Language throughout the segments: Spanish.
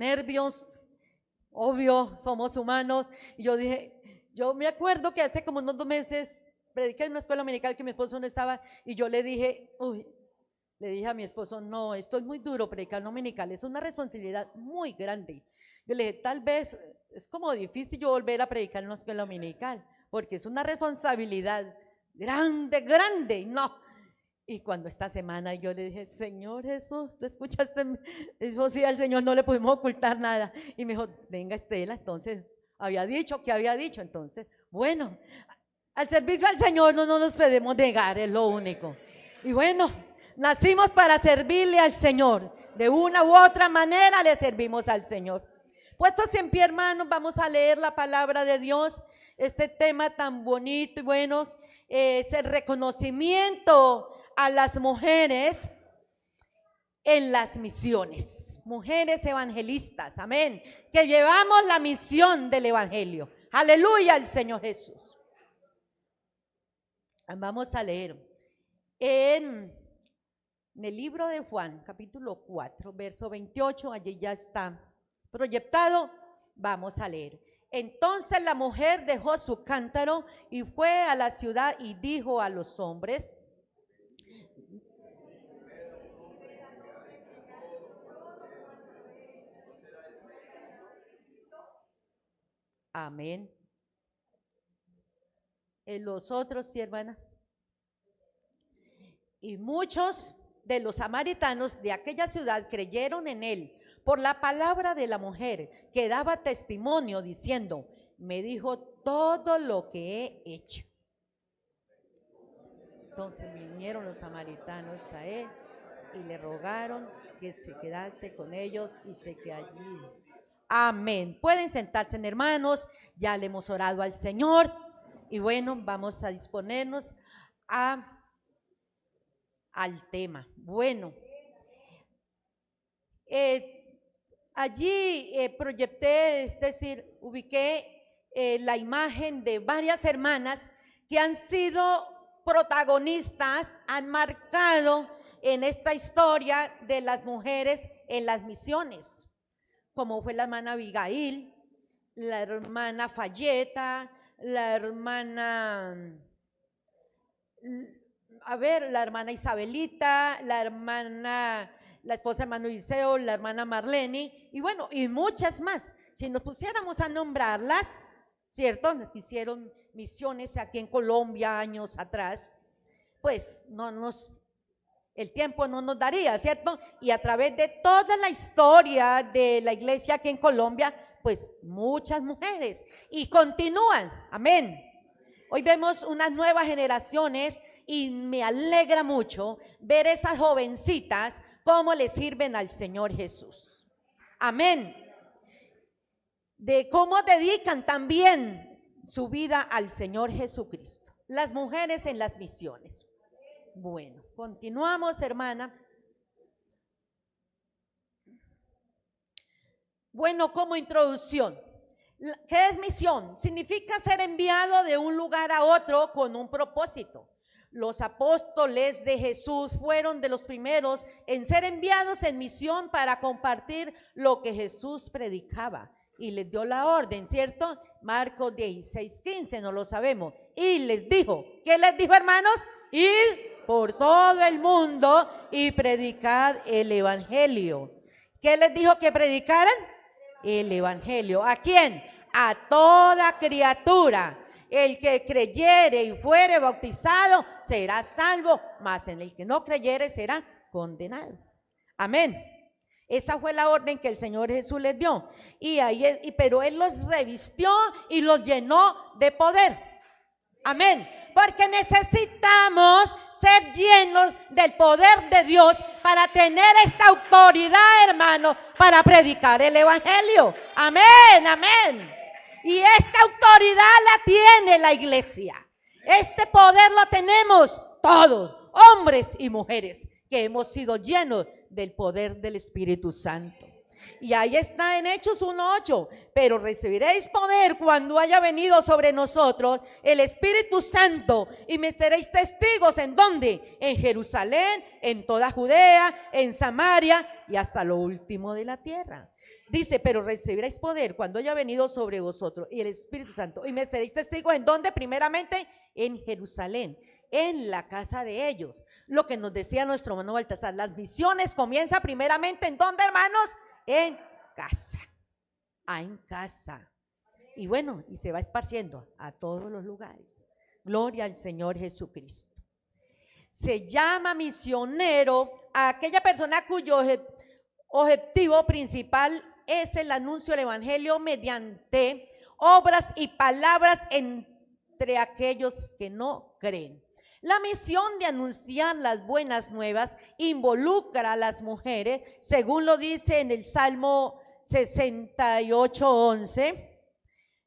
nervios, obvio, somos humanos. Y yo dije, yo me acuerdo que hace como unos 2 meses prediqué en una escuela dominical que mi esposo no estaba y yo le dije, le dije a mi esposo, no, esto es muy duro predicar dominical, es una responsabilidad muy grande. Yo le dije, tal vez es como difícil yo volver a predicar en una escuela dominical, porque es una responsabilidad grande, grande, no. Y cuando esta semana yo le dije, Señor Jesús, ¿tú escuchaste? Eso sí, al Señor no le pudimos ocultar nada. Y me dijo, venga Estela, entonces, había dicho, ¿qué había dicho? Entonces, bueno, al servicio al Señor no nos podemos negar, es lo único. Y bueno, nacimos para servirle al Señor. De una u otra manera le servimos al Señor. Puestos en pie, hermanos, vamos a leer la palabra de Dios. Este tema tan bonito y bueno es el reconocimiento a las mujeres en las misiones. Mujeres evangelistas, amén. Que llevamos la misión del evangelio. Aleluya al Señor Jesús. Vamos a leer en el libro de Juan, capítulo 4, verso 28, allí ya está proyectado. Vamos a leer. Entonces la mujer dejó su cántaro y fue a la ciudad y dijo a los hombres: amén. Los otros, sí, hermana. Y muchos de los samaritanos de aquella ciudad creyeron en él por la palabra de la mujer, que daba testimonio diciendo: me dijo todo lo que he hecho. Entonces vinieron los samaritanos a él y le rogaron que se quedase con ellos y se quedó allí. Amén. Pueden sentarse, hermanos, ya le hemos orado al Señor y bueno, vamos a disponernos al tema. Bueno, allí proyecté, es decir, ubiqué la imagen de varias hermanas que han sido protagonistas, han marcado en esta historia de las mujeres en las misiones, como fue la hermana Abigail, la hermana Fayeta, la hermana, la hermana Isabelita, la esposa de hermano Eliseo, la hermana Marlene, y bueno, y muchas más. Si nos pusiéramos a nombrarlas, ¿cierto? Hicieron misiones aquí en Colombia años atrás, pues el tiempo no nos daría, ¿cierto? Y a través de toda la historia de la iglesia aquí en Colombia, pues muchas mujeres, y continúan, amén. Hoy vemos unas nuevas generaciones y me alegra mucho ver esas jovencitas cómo le sirven al Señor Jesús, amén. De cómo dedican también su vida al Señor Jesucristo. Las mujeres en las misiones. Bueno, continuamos, hermana. Bueno, como introducción, ¿qué es misión? Significa ser enviado de un lugar a otro con un propósito. Los apóstoles de Jesús fueron de los primeros en ser enviados en misión para compartir lo que Jesús predicaba. Y les dio la orden, ¿cierto? Marcos 16:15, no lo sabemos. Y les dijo, ¿qué les dijo, hermanos? Id por todo el mundo y predicad el evangelio. ¿Qué les dijo que predicaran? El evangelio. ¿A quién? A toda criatura. El que creyere y fuere bautizado será salvo, mas en el que no creyere será condenado. Amén. Esa fue la orden que el Señor Jesús les dio. Pero Él los revistió y los llenó de poder. Amén. Porque necesitamos ser llenos del poder de Dios para tener esta autoridad, hermano, para predicar el evangelio. Amén, amén. Y esta autoridad la tiene la iglesia. Este poder lo tenemos todos, hombres y mujeres, que hemos sido llenos del poder del Espíritu Santo. Y ahí está en Hechos 1:8, pero recibiréis poder cuando haya venido sobre nosotros el Espíritu Santo y me seréis testigos. ¿En dónde? En Jerusalén, en toda Judea, en Samaria y hasta lo último de la tierra. Dice, pero recibiréis poder cuando haya venido sobre vosotros y el Espíritu Santo. Y me seréis testigos, ¿en dónde? Primeramente en Jerusalén, en la casa de ellos. Lo que nos decía nuestro hermano Baltasar, las misiones comienzan primeramente, ¿en dónde, hermanos? En casa. En casa. Y bueno, y se va esparciendo a todos los lugares. Gloria al Señor Jesucristo. Se llama misionero a aquella persona cuyo objetivo principal es el anuncio del evangelio mediante obras y palabras entre aquellos que no creen. La misión de anunciar las buenas nuevas involucra a las mujeres, según lo dice en el Salmo 68:11.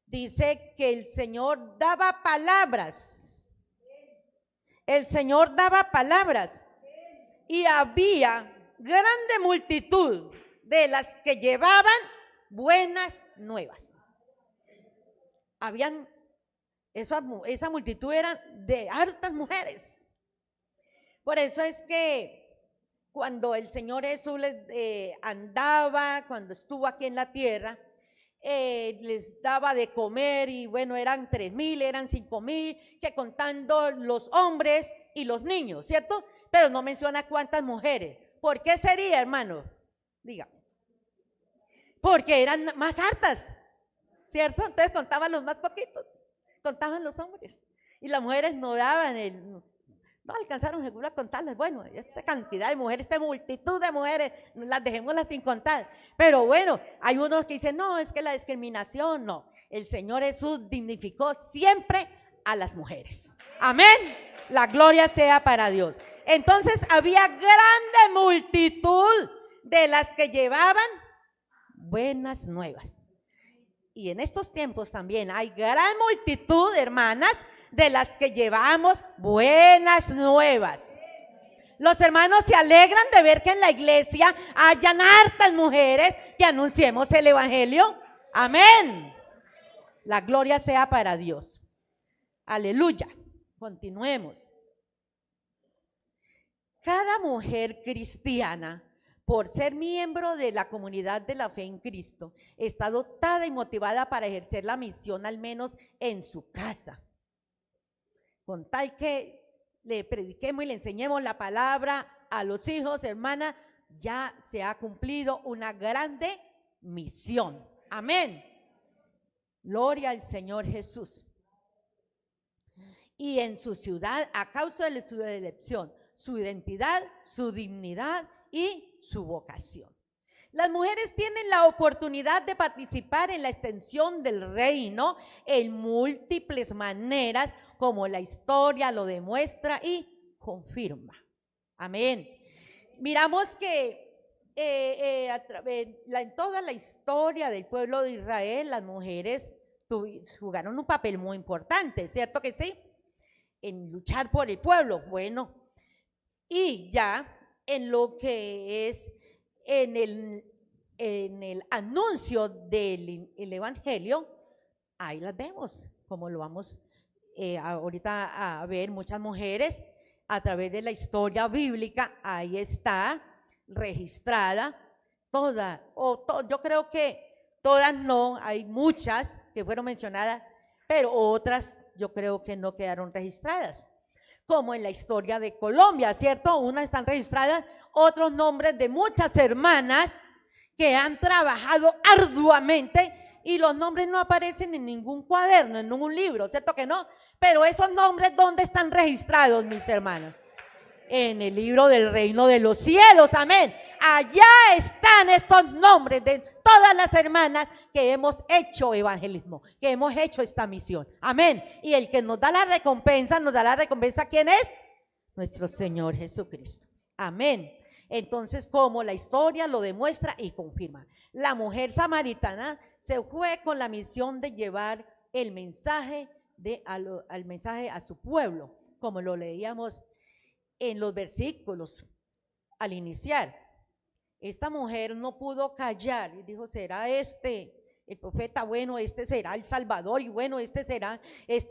Dice que el Señor daba palabras. El Señor daba palabras. Y había grande multitud de las que llevaban buenas nuevas. Habían, esa multitud eran de hartas mujeres. Por eso es que cuando el Señor Jesús andaba, cuando estuvo aquí en la tierra, les daba de comer y bueno, eran 3,000, eran 5,000, que contando los hombres y los niños, ¿cierto? Pero no menciona cuántas mujeres. ¿Por qué sería, hermano? Diga. Porque eran más hartas, ¿cierto? Entonces contaban los más poquitos, contaban los hombres. Y las mujeres no daban no alcanzaron seguro a contarles. Bueno, esta cantidad de mujeres, esta multitud de mujeres, las dejémoslas sin contar. Pero bueno, hay unos que dicen, no, es que la discriminación, no. El Señor Jesús dignificó siempre a las mujeres. Amén. La gloria sea para Dios. Entonces había grande multitud de las que llevaban buenas nuevas. Y en estos tiempos también hay gran multitud, hermanas, de las que llevamos buenas nuevas. Los hermanos se alegran de ver que en la iglesia hayan hartas mujeres que anunciemos el evangelio. Amén. La gloria sea para Dios. Aleluya. Continuemos. Cada mujer cristiana, por ser miembro de la comunidad de la fe en Cristo, está dotada y motivada para ejercer la misión, al menos en su casa. Con tal que le prediquemos y le enseñemos la palabra a los hijos, hermana, ya se ha cumplido una grande misión. Amén. Gloria al Señor Jesús. Y en su ciudad, a causa de su elección, su identidad, su dignidad y su vocación. Las mujeres tienen la oportunidad de participar en la extensión del reino en múltiples maneras, como la historia lo demuestra y confirma. Amén. Miramos que en toda la historia del pueblo de Israel, las mujeres jugaron un papel muy importante, ¿cierto que sí? En luchar por el pueblo. Bueno, y ya en lo que es en el anuncio del evangelio, ahí las vemos, como lo vamos ahorita a ver, muchas mujeres a través de la historia bíblica, ahí está registrada toda, yo creo que todas no, hay muchas que fueron mencionadas, pero otras yo creo que no quedaron registradas, como en la historia de Colombia, ¿cierto? Unas están registradas, otros nombres de muchas hermanas que han trabajado arduamente y los nombres no aparecen en ningún cuaderno, en ningún libro, ¿cierto que no? Pero esos nombres, ¿dónde están registrados, mis hermanos? En el libro del reino de los cielos, amén. Allá están estos nombres de todas las hermanas que hemos hecho evangelismo, que hemos hecho esta misión, amén. Y el que nos da la recompensa, ¿quién es? Nuestro Señor Jesucristo, amén. Entonces, como la historia lo demuestra y confirma, la mujer samaritana se fue con la misión de llevar el mensaje al mensaje a su pueblo, como lo leíamos en los versículos al iniciar. Esta mujer no pudo callar y dijo, ¿será este el profeta? Bueno, este será el Salvador y bueno, este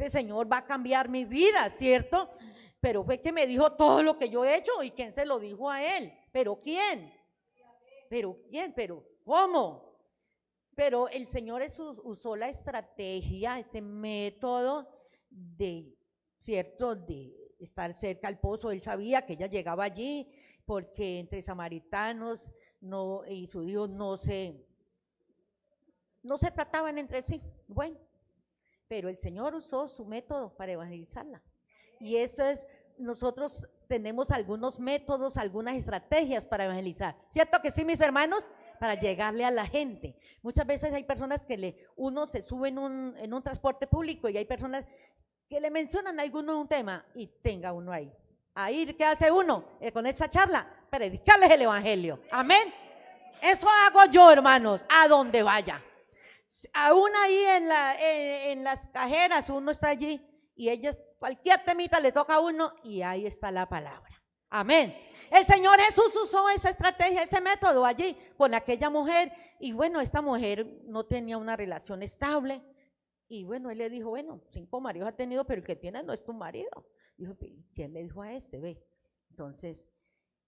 Señor va a cambiar mi vida, ¿cierto? Pero fue que me dijo todo lo que yo he hecho. ¿Y quién se lo dijo a él? ¿Pero quién? ¿Pero quién? ¿Pero cómo? Pero el Señor usó la estrategia, ese método de, ¿cierto?, de estar cerca al pozo. Él sabía que ella llegaba allí porque entre samaritanos y judíos no se trataban entre sí. Bueno, pero el Señor usó su método para evangelizarla. Y eso es, nosotros tenemos algunos métodos, algunas estrategias para evangelizar. ¿Cierto que sí, mis hermanos? Para llegarle a la gente. Muchas veces hay personas que uno se sube en un transporte público y hay personas que le mencionan a alguno un tema y tenga uno ahí. Ahí, ¿qué hace uno? Con esa charla, predicarles el evangelio. Amén. Eso hago yo, hermanos, a donde vaya. Aún ahí en las cajeras uno está allí y ellas, cualquier temita le toca a uno y ahí está la palabra. Amén. El Señor Jesús usó esa estrategia, ese método allí con aquella mujer y bueno, esta mujer no tenía una relación estable y bueno, él le dijo, bueno, 5 maridos ha tenido, pero el que tiene no es tu marido. Dijo, ¿quién le dijo a este? Ve. Entonces,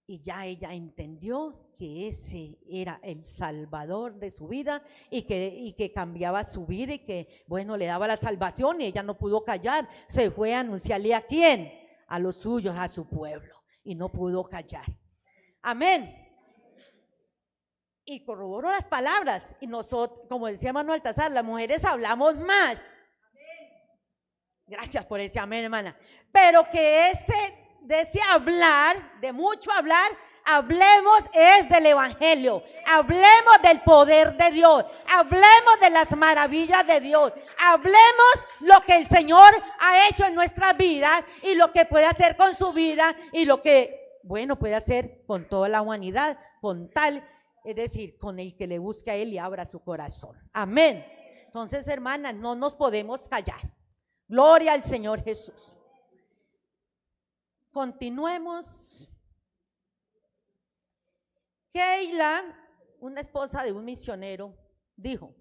y ya ella entendió que ese era el salvador de su vida y que cambiaba su vida y que, bueno, le daba la salvación y ella no pudo callar. Se fue a anunciarle ¿a quién? A los suyos, a su pueblo, y no pudo callar. Amén. Y corroboró las palabras y nosotros, como decía Manuel Altazar, las mujeres hablamos más. Gracias por ese amén, hermana. Pero que de ese hablar, de mucho hablar, hablemos es del evangelio, hablemos del poder de Dios, hablemos de las maravillas de Dios, hablemos lo que el Señor ha hecho en nuestras vidas y lo que puede hacer con su vida y lo que, bueno, puede hacer con toda la humanidad, con tal, es decir, con el que le busque a Él y abra su corazón. Amén. Entonces, hermanas, no nos podemos callar. Gloria al Señor Jesús. Continuemos. Keila, una esposa de un misionero, dijo,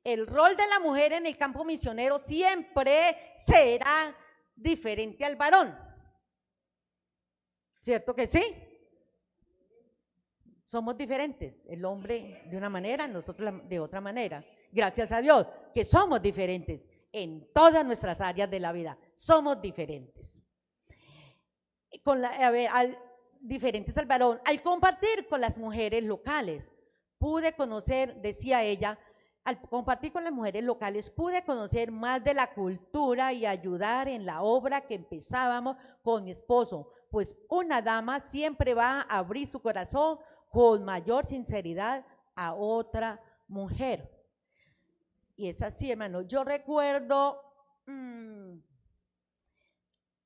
el rol de la mujer en el campo misionero siempre será diferente al varón. ¿Cierto que sí? Somos diferentes, el hombre de una manera, nosotros de otra manera. Gracias a Dios que somos diferentes en todas nuestras áreas de la vida, somos diferentes. Diferentes al varón. Al compartir con las mujeres locales, pude conocer, decía ella, al compartir con las mujeres locales, pude conocer más de la cultura y ayudar en la obra que empezábamos con mi esposo, pues una dama siempre va a abrir su corazón con mayor sinceridad a otra mujer. Y es así, hermano. Yo recuerdo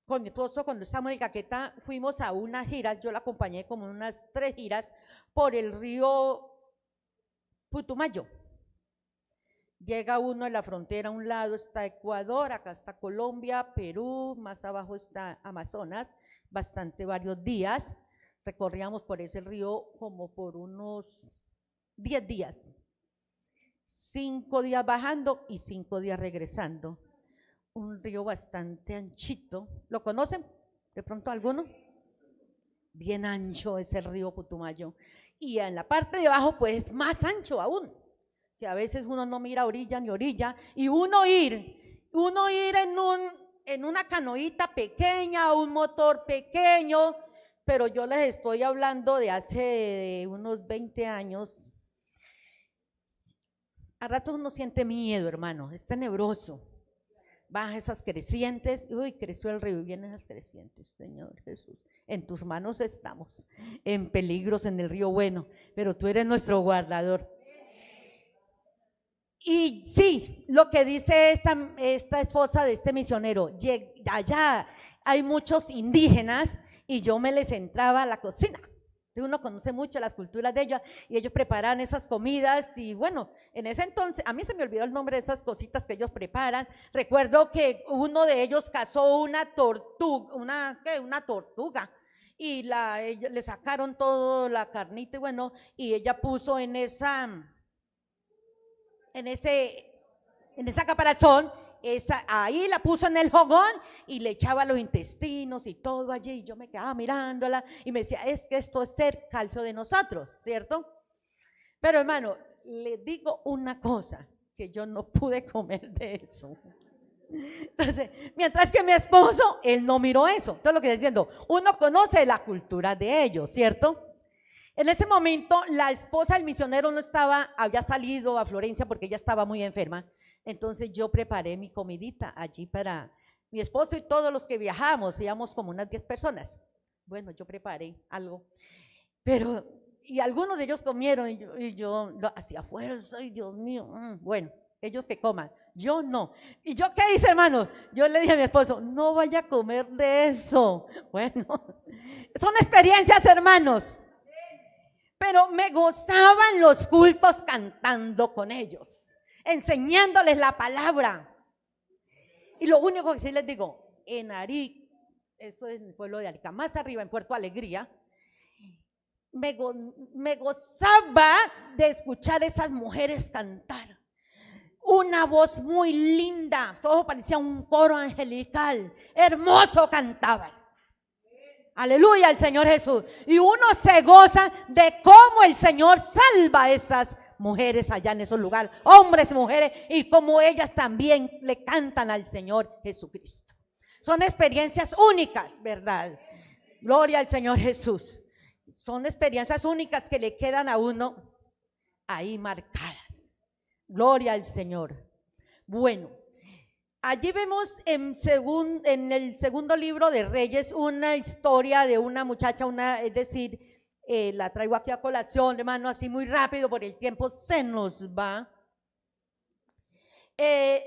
con mi esposo, cuando estábamos en Caquetá, fuimos a unas giras, yo la acompañé como unas 3 giras por el río Putumayo. Llega uno en la frontera, a un lado está Ecuador, acá está Colombia, Perú, más abajo está Amazonas, varios días. Recorríamos por ese río como por unos 10 días, 5 días bajando y 5 días regresando. Un río bastante anchito. ¿Lo conocen? ¿De pronto alguno? Bien ancho es el río Putumayo. Y en la parte de abajo, pues más ancho aún, que a veces uno no mira orilla ni orilla, y uno ir en una canoita pequeña, un motor pequeño, pero yo les estoy hablando de hace unos 20 años. A ratos uno siente miedo, hermano, es tenebroso. Baja esas crecientes, uy, creció el río y vienen esas crecientes, Señor Jesús, en tus manos estamos, en peligros en el río bueno, pero tú eres nuestro guardador. Y sí, lo que dice esta esposa de este misionero, allá hay muchos indígenas y yo me les entraba a la cocina. Uno conoce mucho las culturas de ellos y ellos preparan esas comidas y bueno, en ese entonces, a mí se me olvidó el nombre de esas cositas que ellos preparan. Recuerdo que uno de ellos cazó una tortuga y le sacaron toda la carnita y bueno, y ella puso en esa caparazón, ahí la puso en el fogón y le echaba los intestinos y todo allí, y yo me quedaba mirándola y me decía, es que esto es ser calzo de nosotros, ¿cierto? Pero hermano, le digo una cosa, que yo no pude comer de eso. Entonces, mientras que mi esposo, él no miró eso. Todo lo que estoy diciendo, uno conoce la cultura de ellos, ¿cierto? En ese momento, la esposa del misionero no estaba, había salido a Florencia porque ella estaba muy enferma. Entonces yo preparé mi comidita allí para mi esposo y todos los que viajamos, íbamos como unas 10 personas. Bueno, yo preparé algo, pero, y algunos de ellos comieron y yo lo hacía fuerza, y Dios mío, bueno, ellos que coman, yo no. ¿Y yo qué hice, hermano? Yo le dije a mi esposo, no vaya a comer de eso. Bueno, son experiencias, hermanos. Pero me gozaban los cultos cantando con ellos, enseñándoles la palabra. Y lo único que sí les digo, en Arica, eso es el pueblo de Arica, más arriba en Puerto Alegría, me gozaba de escuchar esas mujeres cantar. Una voz muy linda, todo parecía un coro angelical, hermoso cantaban. Aleluya al Señor Jesús. Y uno se goza de cómo el Señor salva a esas mujeres allá en esos lugares, hombres y mujeres, y cómo ellas también le cantan al Señor Jesucristo. Son experiencias únicas, ¿verdad? Gloria al Señor Jesús. Son experiencias únicas que le quedan a uno ahí marcadas. Gloria al Señor. Bueno, allí vemos en el segundo libro de Reyes una historia de una muchacha, es decir, la traigo aquí a colación, hermano, así muy rápido, por el tiempo se nos va.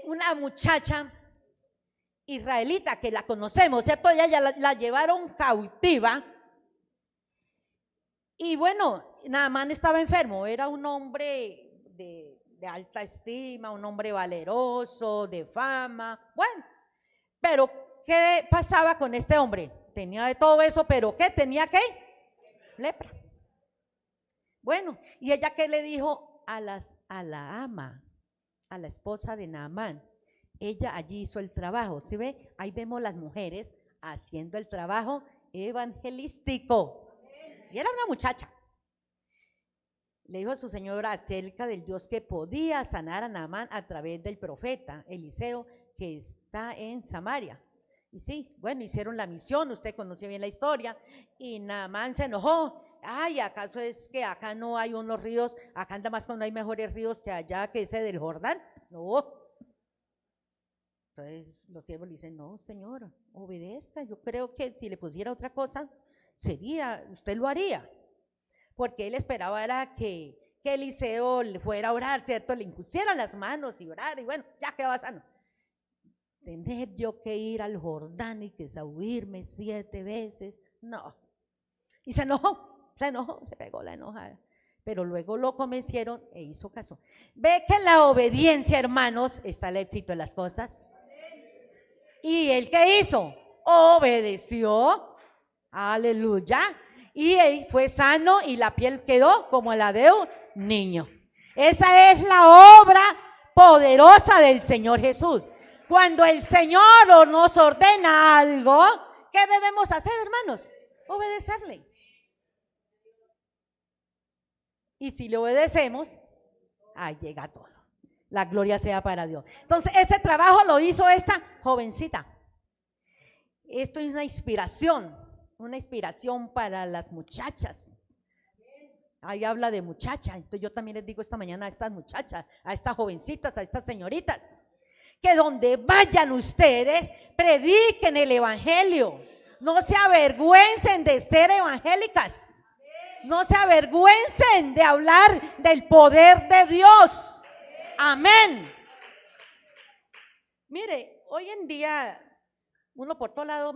Una muchacha israelita que la conocemos, ¿cierto? Ella la llevaron cautiva. Y bueno, Naamán estaba enfermo, era un hombre de alta estima, un hombre valeroso, de fama, bueno, pero ¿qué pasaba con este hombre? Tenía de todo eso, pero ¿qué? ¿Tenía qué? Lepra. Bueno, ¿y ella qué le dijo a la ama, a la esposa de Naamán? Ella allí hizo el trabajo, ¿sí ve? Ahí vemos las mujeres haciendo el trabajo evangelístico. Y era una muchacha. Le dijo a su señora acerca del Dios que podía sanar a Naamán a través del profeta Eliseo, que está en Samaria. Y sí, bueno, hicieron la misión, usted conoce bien la historia, y Naamán se enojó. Ay, ¿acaso es que acá no hay unos ríos, acá anda más cuando hay mejores ríos que allá, que ese del Jordán? No. Entonces los siervos le dicen, no, señor, obedezca. Yo creo que si le pusiera otra cosa, usted lo haría. Porque él esperaba era que Eliseo le fuera a orar, ¿cierto? Le impusiera las manos y orar, y bueno, ya quedaba sano. Tener yo que ir al Jordán y que sacudirme 7 veces, no. Y se enojó, se pegó la enojada. Pero luego lo convencieron e hizo caso. Ve que en la obediencia, hermanos, está el éxito de las cosas. ¿Y él qué hizo? Obedeció. Aleluya. Y él fue sano y la piel quedó como la de un niño. Esa es la obra poderosa del Señor Jesús. Cuando el Señor nos ordena algo, ¿qué debemos hacer, hermanos? Obedecerle. Y si le obedecemos, ahí llega todo. La gloria sea para Dios. Entonces, ese trabajo lo hizo esta jovencita. Esto es una inspiración para las muchachas. Ahí habla de muchacha. Entonces yo también les digo esta mañana a estas muchachas, a estas jovencitas, a estas señoritas, que donde vayan ustedes, prediquen el evangelio. No se avergüencen de ser evangélicas. No se avergüencen de hablar del poder de Dios. Amén. Mire, hoy en día uno por todo lado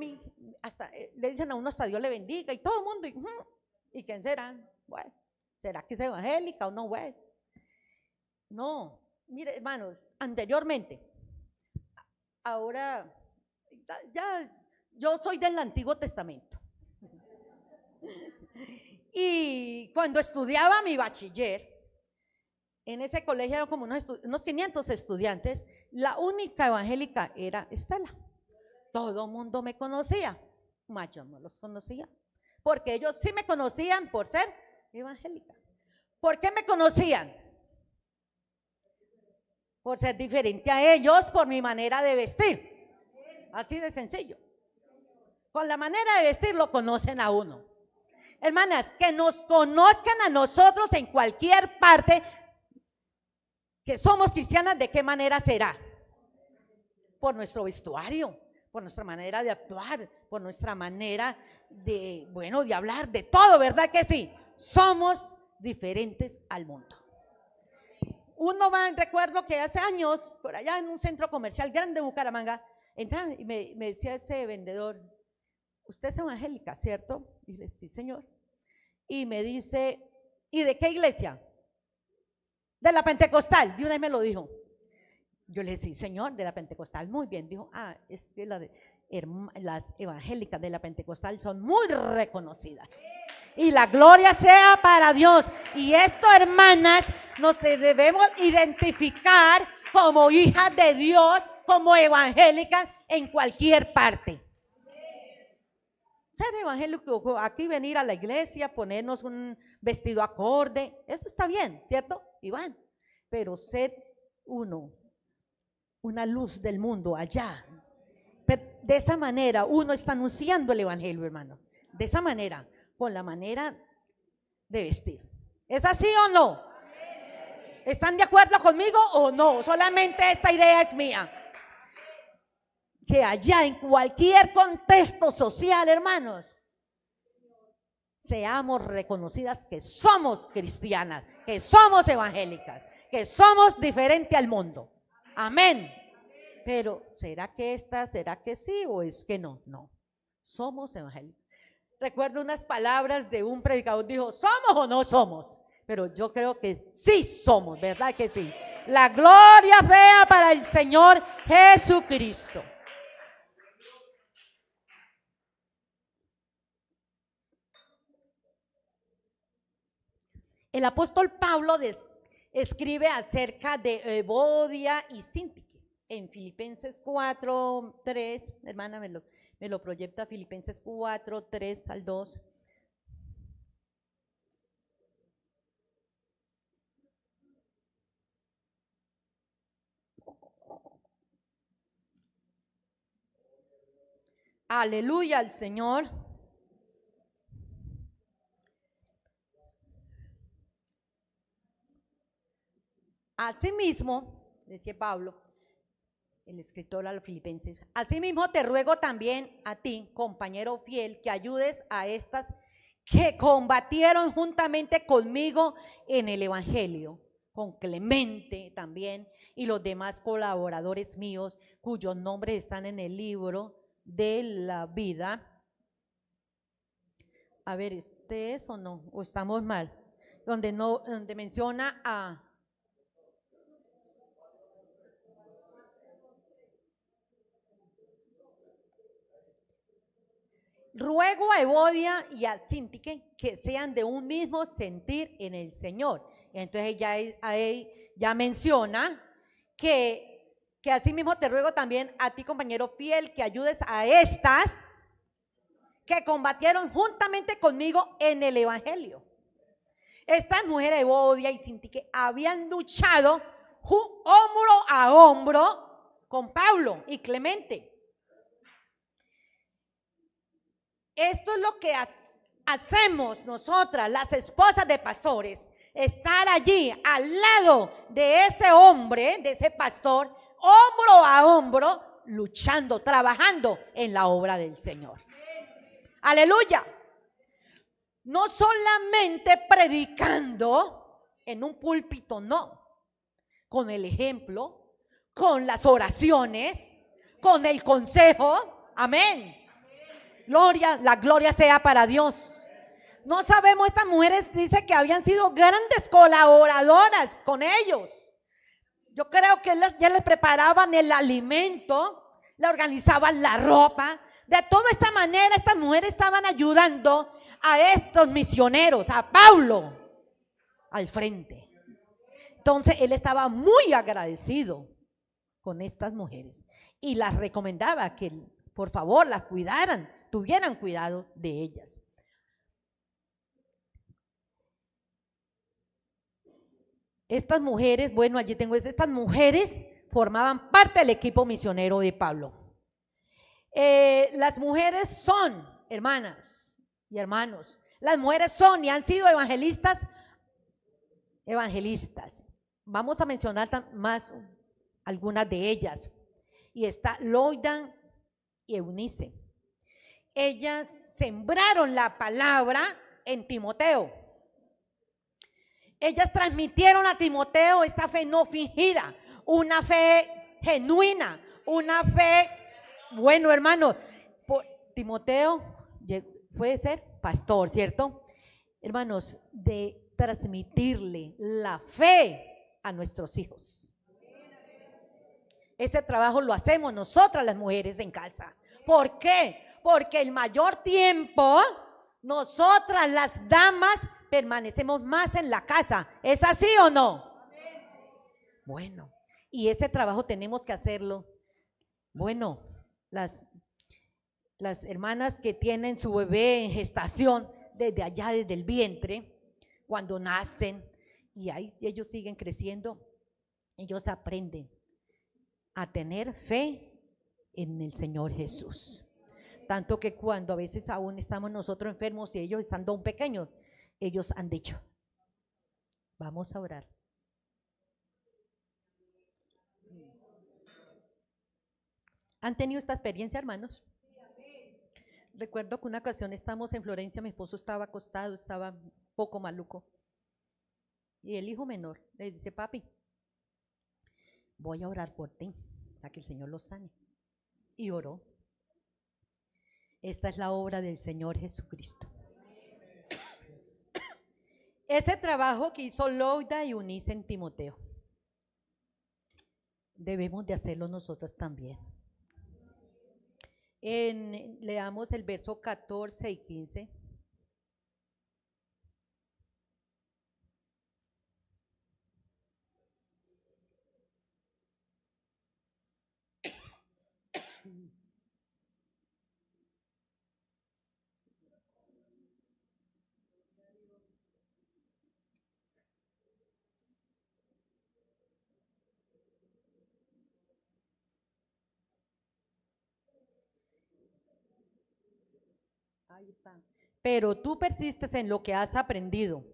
hasta le dicen a uno hasta Dios le bendiga y todo el mundo ¿y quién será? Bueno, ¿será que es evangélica o no? Bueno, no, mire, hermanos, anteriormente, ahora ya yo soy del Antiguo Testamento. Y cuando estudiaba mi bachiller, en ese colegio eran como unos 500 estudiantes, la única evangélica era Estela. Todo el mundo me conocía, mas yo no los conocía, porque ellos sí me conocían por ser evangélica. ¿Por qué me conocían? por ser diferente a ellos, por mi manera de vestir. Así de sencillo. Con la manera de vestir lo conocen a uno. Hermanas, que nos conozcan a nosotros en cualquier parte, que somos cristianas, ¿de qué manera será? Por nuestro vestuario, por nuestra manera de actuar, por nuestra manera de, bueno, de hablar, de todo, ¿verdad que sí? Somos diferentes al mundo. Uno va, recuerdo que hace años, por allá en un centro comercial grande de Bucaramanga, entraba y me decía ese vendedor: usted es evangélica, ¿cierto? Y le dije: sí, señor. Y me dice: ¿y de qué iglesia? De la Pentecostal. De una vez me lo dijo. Yo le dije: sí, señor, de la Pentecostal. Muy bien. Dijo: es que las evangélicas de la Pentecostal son muy reconocidas. Y la gloria sea para Dios. Y esto, hermanas, nos debemos identificar como hijas de Dios, como evangélicas en cualquier parte. Ser evangélico, aquí venir a la iglesia, ponernos un vestido acorde, eso está bien, ¿cierto, Iván? Pero ser una luz del mundo allá. Pero de esa manera uno está anunciando el evangelio, hermano. De esa manera, con la manera de vestir. ¿Es así o no? ¿Están de acuerdo conmigo o no? Solamente esta idea es mía. Que allá en cualquier contexto social, hermanos, seamos reconocidas que somos cristianas, que somos evangélicas, que somos diferentes al mundo. Amén. Pero ¿será que será que sí o es que no? No, somos evangélicos. Recuerdo unas palabras de un predicador, dijo: ¿somos o no somos? Pero yo creo que sí somos, ¿verdad que sí? La gloria sea para el Señor Jesucristo. El apóstol Pablo escribe acerca de Evodia y Síntique en Filipenses 4:3. Hermana, me lo proyecta Filipenses 4:3 al 2. Aleluya al Señor. Asimismo, decía Pablo, el escritor a los Filipenses: asimismo te ruego también a ti, compañero fiel, que ayudes a estas que combatieron juntamente conmigo en el evangelio, con Clemente también y los demás colaboradores míos, cuyos nombres están en el libro de la vida. A ver, ¿este es o no? ¿O estamos mal? Donde menciona a... Ruego a Evodia y a Síntique que sean de un mismo sentir en el Señor. Entonces ya menciona que así mismo te ruego también a ti, compañero fiel, que ayudes a estas que combatieron juntamente conmigo en el evangelio. Estas mujeres, Evodia y Síntique, habían luchado hombro a hombro con Pablo y Clemente. Esto es lo que hacemos nosotras, las esposas de pastores, estar allí al lado de ese hombre, de ese pastor, hombro a hombro, luchando, trabajando en la obra del Señor. Aleluya. No solamente predicando en un púlpito, no. Con el ejemplo, con las oraciones, con el consejo. Amén. La gloria sea para Dios. No sabemos, estas mujeres dice que habían sido grandes colaboradoras con ellos. Yo creo que ya les preparaban el alimento, le organizaban la ropa. De toda esta manera, estas mujeres estaban ayudando a estos misioneros, a Pablo, al frente. Entonces, él estaba muy agradecido con estas mujeres y las recomendaba que, por favor, las cuidaran, tuvieran cuidado de ellas. Estas mujeres, bueno, allí tengo estas mujeres formaban parte del equipo misionero de Pablo. Las mujeres son, hermanas y hermanos, las mujeres son y han sido evangelistas. Vamos a mencionar más algunas de ellas. Y está Loida y Eunice. Ellas sembraron la palabra en Timoteo. Ellas transmitieron a Timoteo esta fe no fingida, una fe genuina, una fe, bueno, hermanos, Timoteo puede ser pastor, ¿cierto? Hermanos, de transmitirle la fe a nuestros hijos. Ese trabajo lo hacemos nosotras las mujeres en casa. ¿Por qué? Porque el mayor tiempo nosotras las damas permanecemos más en la casa. ¿Es así o no? Bueno, y ese trabajo tenemos que hacerlo. Bueno, las hermanas que tienen su bebé en gestación desde allá, desde el vientre, cuando nacen y ahí ellos siguen creciendo, ellos aprenden a tener fe en el Señor Jesús. Tanto que cuando a veces aún estamos nosotros enfermos y ellos estando aún pequeños, ellos han dicho, vamos a orar. ¿Han tenido esta experiencia, hermanos? Recuerdo que una ocasión estamos en Florencia, mi esposo estaba acostado, estaba un poco maluco. Y el hijo menor le dice, papi, voy a orar por ti, para que el Señor lo sane. Y oró. Esta es la obra del Señor Jesucristo. Ese trabajo que hizo Loida y Eunice en Timoteo, debemos de hacerlo nosotros también. Leamos el verso 14 y 15. Ahí está. Pero tú persistes en lo que has aprendido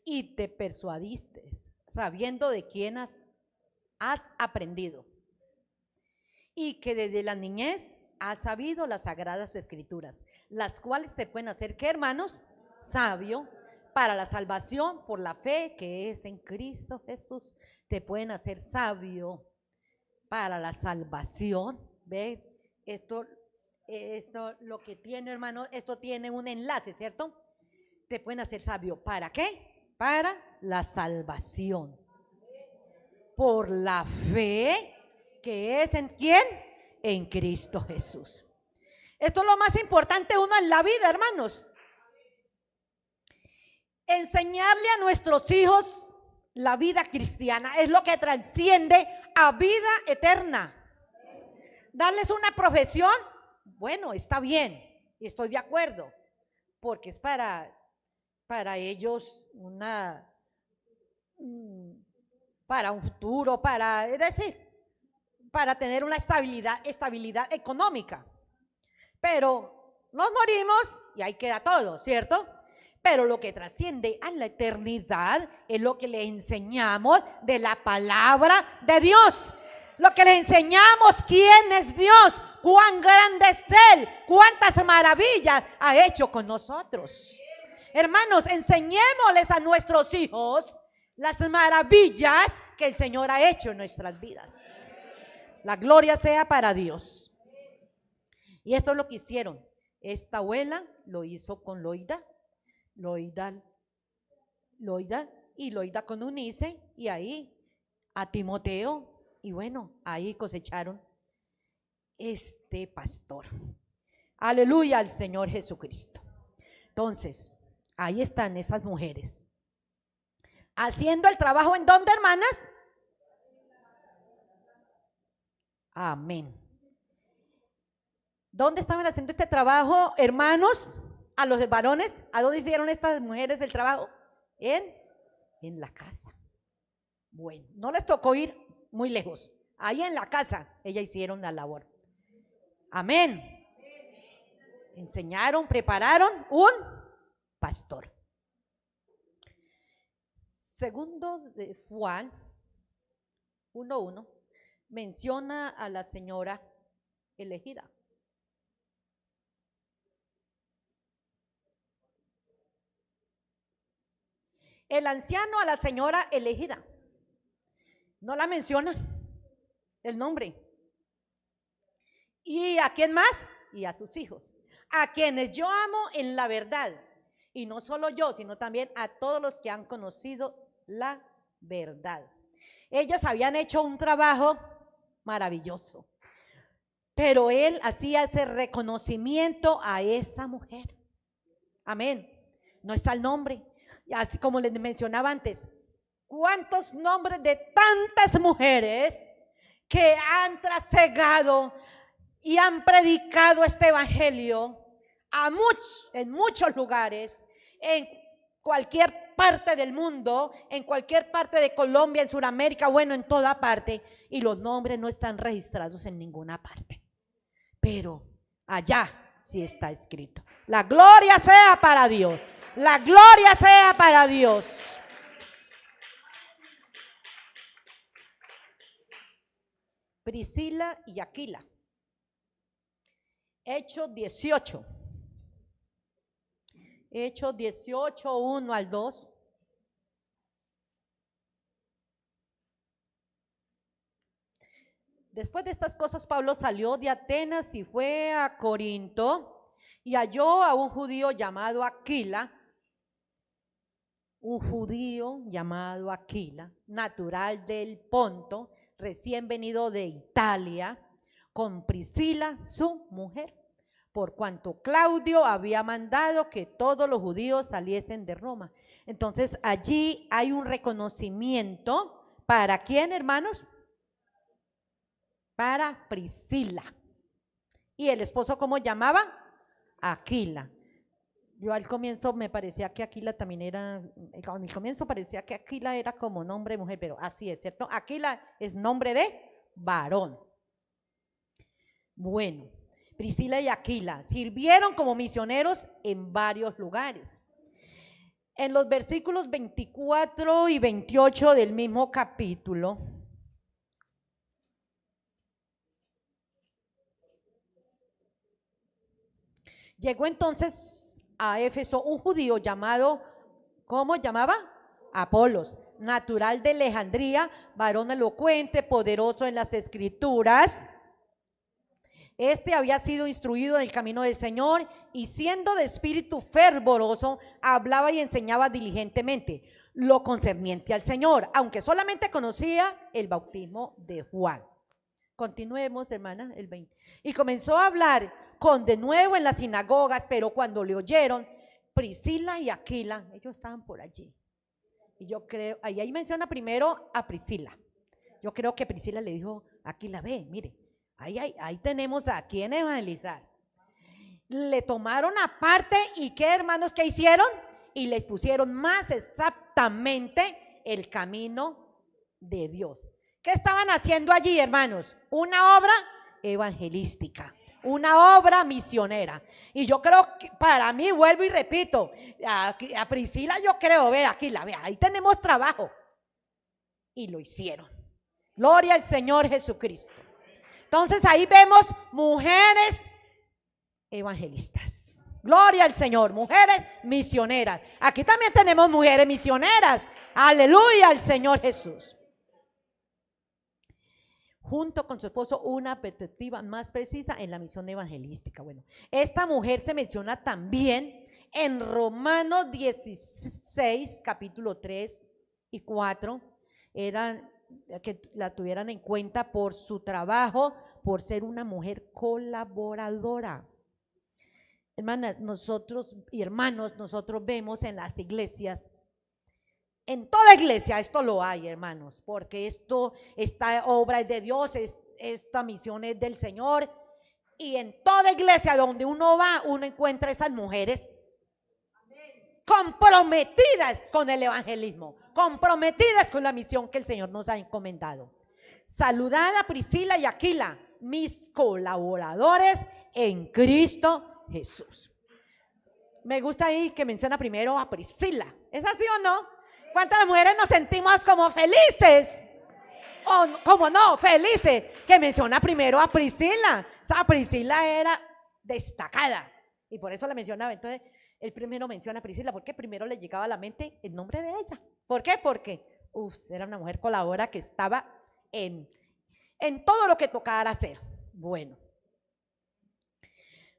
y te persuadiste, sabiendo de quién has aprendido y que desde la niñez has sabido las sagradas escrituras, las cuales te pueden hacer, ¿qué, hermanos? Sabio para la salvación por la fe que es en Cristo Jesús. Te pueden hacer sabio para la salvación. ¿Ve? Esto lo que tiene, hermano, esto tiene un enlace, ¿cierto? Te pueden hacer sabio. ¿Para qué? Para la salvación. Por la fe que es en ¿quién? En Cristo Jesús. Esto es lo más importante uno en la vida, hermanos. Enseñarle a nuestros hijos la vida cristiana es lo que trasciende a vida eterna. Darles una profesión, bueno, está bien, estoy de acuerdo, porque es para ellos para un futuro, es decir, para tener una estabilidad económica. Pero nos morimos y ahí queda todo, ¿cierto? Pero lo que trasciende a la eternidad es lo que le enseñamos de la palabra de Dios. Lo que le enseñamos, quién es Dios, cuán grande es Él, cuántas maravillas ha hecho con nosotros. Hermanos, enseñémosles a nuestros hijos las maravillas que el Señor ha hecho en nuestras vidas. La gloria sea para Dios. Y esto es lo que hicieron. Esta abuela lo hizo con Loida y Loida con Eunice, y ahí a Timoteo, y bueno, ahí cosecharon este pastor. Aleluya al Señor Jesucristo. Entonces, ahí están esas mujeres haciendo el trabajo. ¿En dónde, hermanas? Amén. ¿Dónde estaban haciendo este trabajo, hermanos? A los varones, ¿a dónde hicieron estas mujeres el trabajo? en la casa. Bueno, no les tocó ir muy lejos. Ahí en la casa, ellas hicieron la labor. Amén. Enseñaron, prepararon un pastor. Segundo de Juan 1:1 menciona a la señora elegida. El anciano a la señora elegida. No la menciona el nombre. ¿Y a quién más? Y a sus hijos, a quienes yo amo en la verdad. Y no solo yo, sino también a todos los que han conocido la verdad. Ellas habían hecho un trabajo maravilloso, pero él hacía ese reconocimiento a esa mujer. Amén. No está el nombre. Así como les mencionaba antes, ¿cuántos nombres de tantas mujeres que han trasegado y han predicado este evangelio en muchos lugares, en cualquier parte del mundo, en cualquier parte de Colombia, en Sudamérica, bueno, en toda parte, y los nombres no están registrados en ninguna parte, pero allá sí está escrito? La gloria sea para Dios, la gloria sea para Dios. Priscila y Aquila. Hechos 18. Hechos 18, 1 al 2. Después de estas cosas, Pablo salió de Atenas y fue a Corinto y halló a un judío llamado Aquila, natural del Ponto, recién venido de Italia, con Priscila, su mujer, por cuanto Claudio había mandado que todos los judíos saliesen de Roma. Entonces allí hay un reconocimiento. ¿Para quién, hermanos? Para Priscila. ¿Y el esposo cómo llamaba? Aquila. Yo al comienzo me parecía que Aquila también era, al comienzo parecía que Aquila era como nombre de mujer, pero así es, ¿cierto? Aquila es nombre de varón. Bueno, Priscila y Aquila sirvieron como misioneros en varios lugares. En los versículos 24 y 28 del mismo capítulo, llegó entonces a Éfeso un judío llamado, ¿cómo llamaba? Apolos, natural de Alejandría, varón elocuente, poderoso en las escrituras. Este había sido instruido en el camino del Señor y siendo de espíritu fervoroso, hablaba y enseñaba diligentemente lo concerniente al Señor, aunque solamente conocía el bautismo de Juan. Continuemos, hermana, el 20. Y comenzó a hablar con denuedo en las sinagogas, pero cuando le oyeron, Priscila y Aquila, ellos estaban por allí. Y yo creo, ahí menciona primero a Priscila. Yo creo que Priscila le dijo a Aquila, ve, mire, ahí tenemos a quien evangelizar. Le tomaron aparte y ¿qué, hermanos, qué hicieron? Y les pusieron más exactamente el camino de Dios. ¿Qué estaban haciendo allí, hermanos? Una obra evangelística, una obra misionera. Y yo creo que para mí, vuelvo y repito, a Priscila yo creo, ve, Aquila, ve, ahí tenemos trabajo. Y lo hicieron. Gloria al Señor Jesucristo. Entonces ahí vemos mujeres evangelistas. Gloria al Señor, mujeres misioneras. Aquí también tenemos mujeres misioneras. Aleluya al Señor Jesús. Junto con su esposo, una perspectiva más precisa en la misión evangelística. Bueno, esta mujer se menciona también en Romanos 16, capítulo 3 y 4. Eran que la tuvieran en cuenta por su trabajo, por ser una mujer colaboradora. Hermanas, nosotros y hermanos, nosotros vemos en las iglesias, en toda iglesia esto lo hay, hermanos, porque esta obra es de Dios, esta misión es del Señor, y en toda iglesia donde uno va, uno encuentra esas mujeres comprometidas con el evangelismo, comprometidas con la misión que el Señor nos ha encomendado. Saludad a Priscila y Aquila, mis colaboradores en Cristo Jesús. Me gusta ahí que menciona primero a Priscila. ¿Es así o no? ¿Cuántas mujeres nos sentimos como felices? O como no, felices, que menciona primero a Priscila. O sea, Priscila era destacada y por eso la mencionaba. Entonces, él primero menciona a Priscila porque primero le llegaba a la mente el nombre de ella. ¿Por qué? Porque era una mujer colaboradora que estaba en todo lo que tocara hacer. Bueno,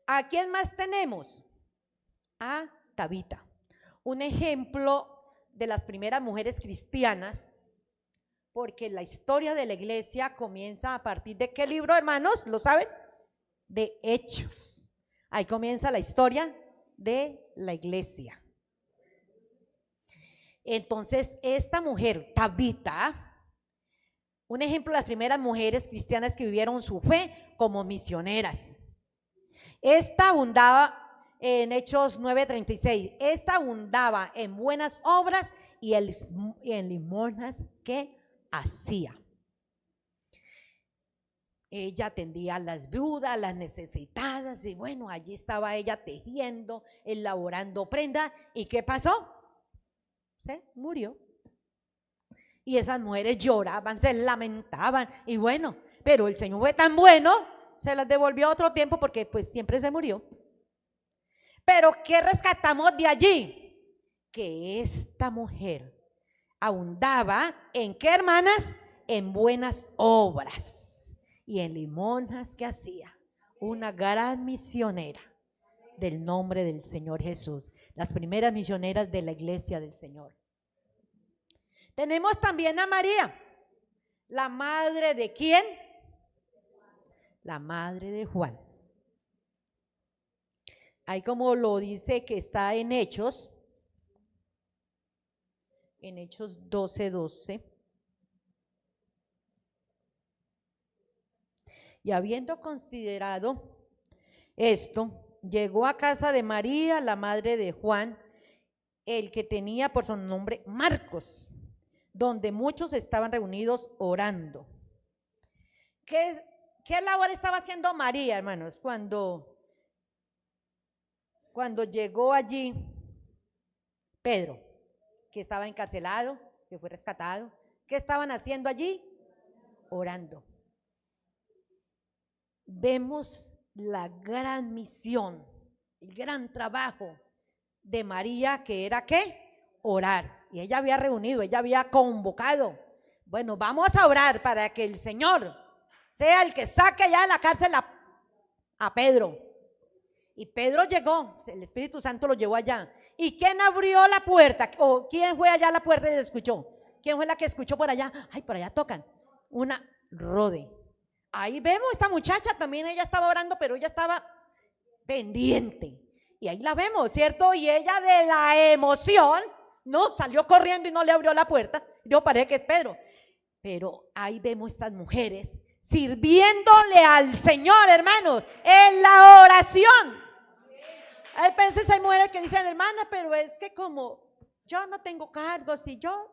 ¿a quién más tenemos? A Tabita, un ejemplo de las primeras mujeres cristianas, porque la historia de la iglesia comienza a partir de ¿qué libro, hermanos? ¿Lo saben? De Hechos. Ahí comienza la historia de la iglesia. Entonces, esta mujer, Tabita, un ejemplo de las primeras mujeres cristianas que vivieron su fe como misioneras. Esta abundaba en Hechos 9:36, esta abundaba en buenas obras y en limosnas que hacía. Ella atendía a las viudas, a las necesitadas, y bueno, allí estaba ella tejiendo, elaborando prenda. ¿Y qué pasó? Se murió. Y esas mujeres lloraban, se lamentaban, y bueno, pero el Señor fue tan bueno, se las devolvió a otro tiempo porque pues siempre se murió. Pero ¿qué rescatamos de allí? Que esta mujer abundaba ¿en qué, hermanas? En buenas obras y en limosnas que hacía. Una gran misionera del nombre del Señor Jesús. Las primeras misioneras de la iglesia del Señor. Tenemos también a María, la madre de ¿quién? La madre de Juan. Ahí como lo dice que está en Hechos 12:12. Y habiendo considerado esto, llegó a casa de María, la madre de Juan, el que tenía por su nombre Marcos, donde muchos estaban reunidos orando. ¿Qué labor estaba haciendo María, hermanos, cuando llegó allí Pedro, que estaba encarcelado, que fue rescatado? ¿Qué estaban haciendo allí? Orando. Vemos la gran misión, el gran trabajo de María, que era ¿qué? Orar. Y ella había reunido, ella había convocado. Bueno, vamos a orar para que el Señor sea el que saque ya de la cárcel a Pedro. Y Pedro llegó, el Espíritu Santo lo llevó allá. ¿Y quién abrió la puerta? ¿O quién fue allá a la puerta y escuchó? ¿Quién fue la que escuchó por allá? Ay, por allá tocan. Una Rode. Ahí vemos esta muchacha, también ella estaba orando, pero ella estaba pendiente. Y ahí la vemos, ¿cierto? Y ella de la emoción, no, salió corriendo y no le abrió la puerta. Digo, parece que es Pedro. Pero ahí vemos estas mujeres sirviéndole al Señor, hermanos, en la oración. Hay veces hay mujeres que dicen, hermana, pero es que como yo no tengo cargos y yo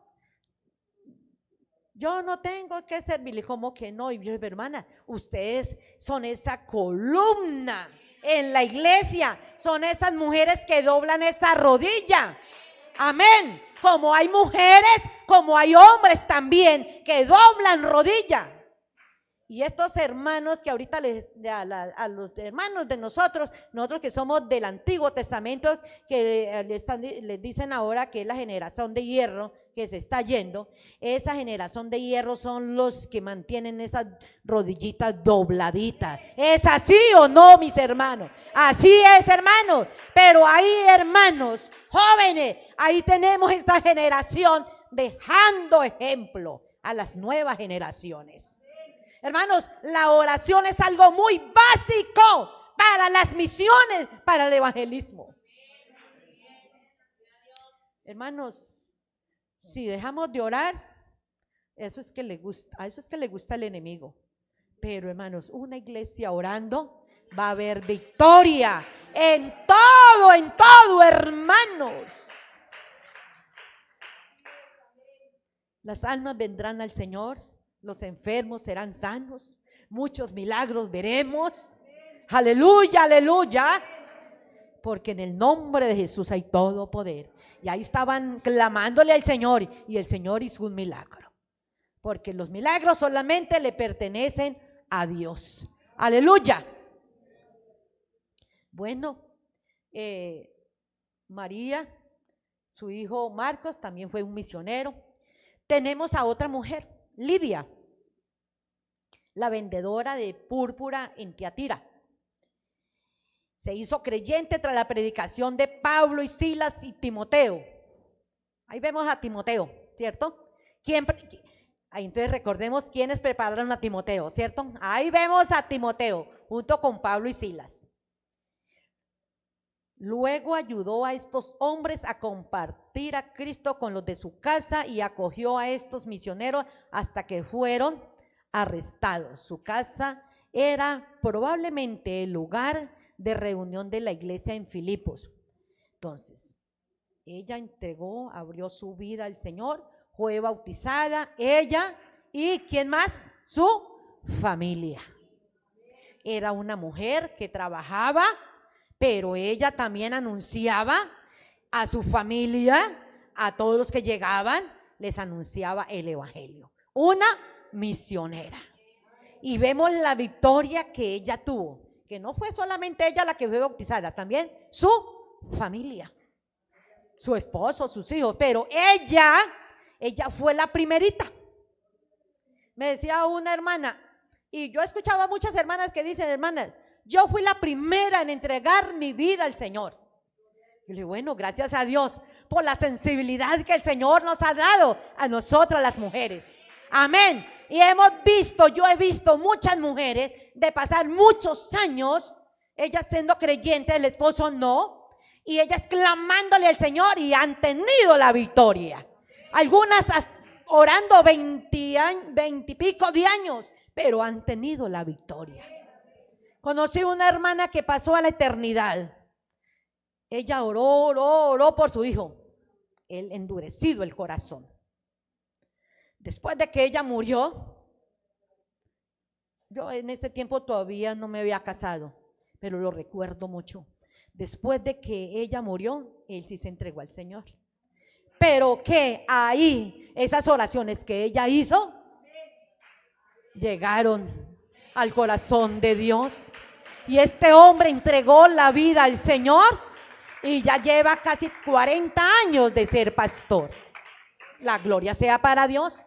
no tengo que servirle, como que no. Y yo, hermana, ustedes son esa columna en la iglesia, son esas mujeres que doblan esa rodilla. Amén. Como hay mujeres, como hay hombres también que doblan rodilla. Y estos hermanos que ahorita a los hermanos de nosotros que somos del Antiguo Testamento, que les dicen ahora que es la generación de hierro que se está yendo, esa generación de hierro son los que mantienen esas rodillitas dobladitas. ¿Es así o no, mis hermanos? Así es, hermanos. Pero ahí, hermanos jóvenes, ahí tenemos esta generación dejando ejemplo a las nuevas generaciones. Hermanos, la oración es algo muy básico para las misiones, para el evangelismo. Hermanos, si dejamos de orar, a eso es que le gusta el enemigo. Pero hermanos, una iglesia orando va a haber victoria en todo, hermanos. Las almas vendrán al Señor, los enfermos serán sanos, muchos milagros veremos. Aleluya, aleluya. Porque en el nombre de Jesús hay todo poder. Y ahí estaban clamándole al Señor y el Señor hizo un milagro. Porque los milagros solamente le pertenecen a Dios. Aleluya. Bueno, María, su hijo Marcos también fue un misionero. Tenemos a otra mujer, Lidia, la vendedora de púrpura en Tiatira. Se hizo creyente tras la predicación de Pablo y Silas y Timoteo. Ahí vemos a Timoteo, ¿cierto? Entonces recordemos quiénes prepararon a Timoteo, ¿cierto? Ahí vemos a Timoteo junto con Pablo y Silas. Luego ayudó a estos hombres a compartir a Cristo con los de su casa y acogió a estos misioneros hasta que fueron arrestados. Su casa era probablemente el lugar de reunión de la iglesia en Filipos. Entonces, ella abrió su vida al Señor, fue bautizada, ella y ¿quién más? Su familia. Era una mujer que trabajaba, pero ella también anunciaba a su familia, a todos los que llegaban, les anunciaba el evangelio. Una misionera. Y vemos la victoria que ella tuvo, que no fue solamente ella la que fue bautizada, también su familia, su esposo, sus hijos, pero ella fue la primerita. Me decía una hermana, y yo escuchaba muchas hermanas que dicen, hermanas, yo fui la primera en entregar mi vida al Señor. Yo le digo, bueno, gracias a Dios por la sensibilidad que el Señor nos ha dado a nosotras las mujeres. Amén. Y yo he visto muchas mujeres de pasar muchos años, ellas siendo creyentes, el esposo no, y ellas clamándole al Señor y han tenido la victoria. Algunas orando 20 y pico de años, pero han tenido la victoria. Conocí una hermana que pasó a la eternidad. Ella oró por su hijo, el endurecido el corazón. Después de que ella murió, yo en ese tiempo todavía no me había casado, pero lo recuerdo mucho. Después de que ella murió, él sí se entregó al Señor. Pero que ahí, esas oraciones que ella hizo, llegaron al corazón de Dios. Y este hombre entregó la vida al Señor y ya lleva casi 40 años de ser pastor. La gloria sea para Dios.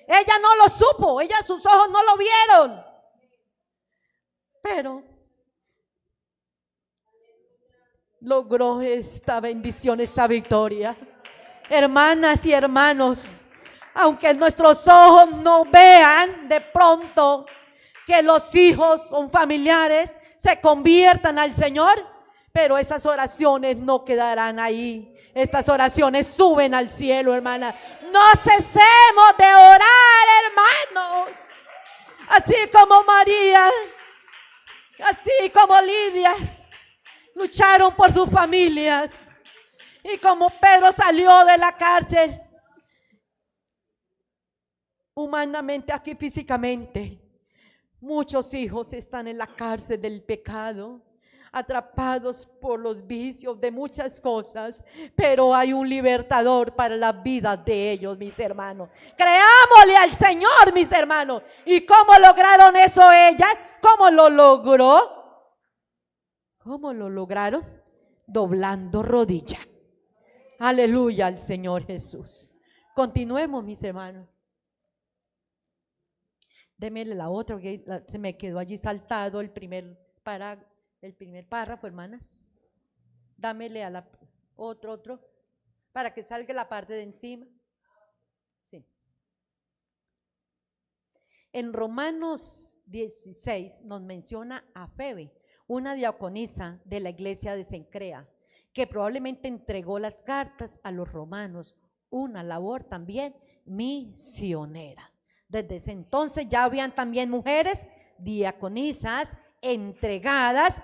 Ella no lo supo, sus ojos no lo vieron, pero logró esta bendición, esta victoria. Hermanas y hermanos, aunque nuestros ojos no vean de pronto que los hijos o familiares se conviertan al Señor, pero esas oraciones no quedarán ahí. Estas oraciones suben al cielo, hermana. No cesemos de orar, hermanos. Así como María, así como Lidia, lucharon por sus familias. Y como Pedro salió de la cárcel, humanamente, aquí físicamente, muchos hijos están en la cárcel del pecado, atrapados por los vicios de muchas cosas, pero hay un libertador para la vida de ellos, mis hermanos. Creámosle al Señor, mis hermanos. ¿Y cómo lograron eso ellas? ¿Cómo lo logró? ¿Cómo lo lograron? Doblando rodilla. Aleluya al Señor Jesús. Continuemos, mis hermanos. Démele la otra, que se me quedó allí saltado el primer párrafo, hermanas. Dámele a la otro, para que salga la parte de encima. Sí. En Romanos 16 nos menciona a Febe, una diaconisa de la iglesia de Cencrea, que probablemente entregó las cartas a los romanos, una labor también misionera. Desde ese entonces ya habían también mujeres diaconisas entregadas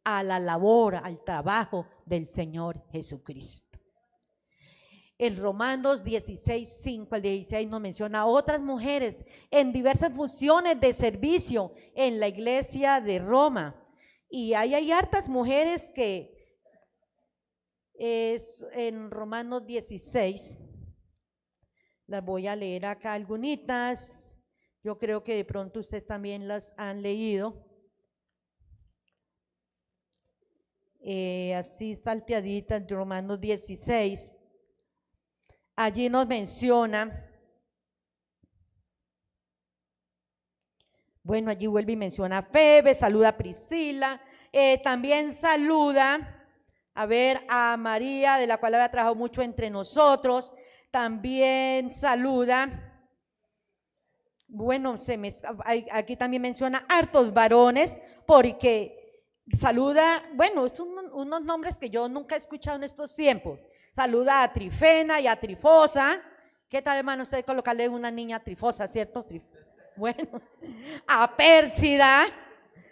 a la labor, al trabajo del Señor Jesucristo. En Romanos 16, 5 al 16 nos menciona a otras mujeres en diversas funciones de servicio en la iglesia de Roma. Y ahí hay hartas mujeres que es en Romanos 16, las voy a leer acá algunitas. Yo creo que de pronto ustedes también las han leído. Así salteaditas, de Romanos 16. Allí nos menciona, bueno, allí vuelve y menciona a Febe, saluda a Priscila, también saluda, a ver, a María, de la cual había trabajado mucho entre nosotros, también saluda, bueno, aquí también menciona hartos varones, porque saluda, bueno, son unos nombres que yo nunca he escuchado en estos tiempos. Saluda a Trifena y a Trifosa. ¿Qué tal, hermano, usted colocarle una niña Trifosa, cierto? Bueno, a Pérsida.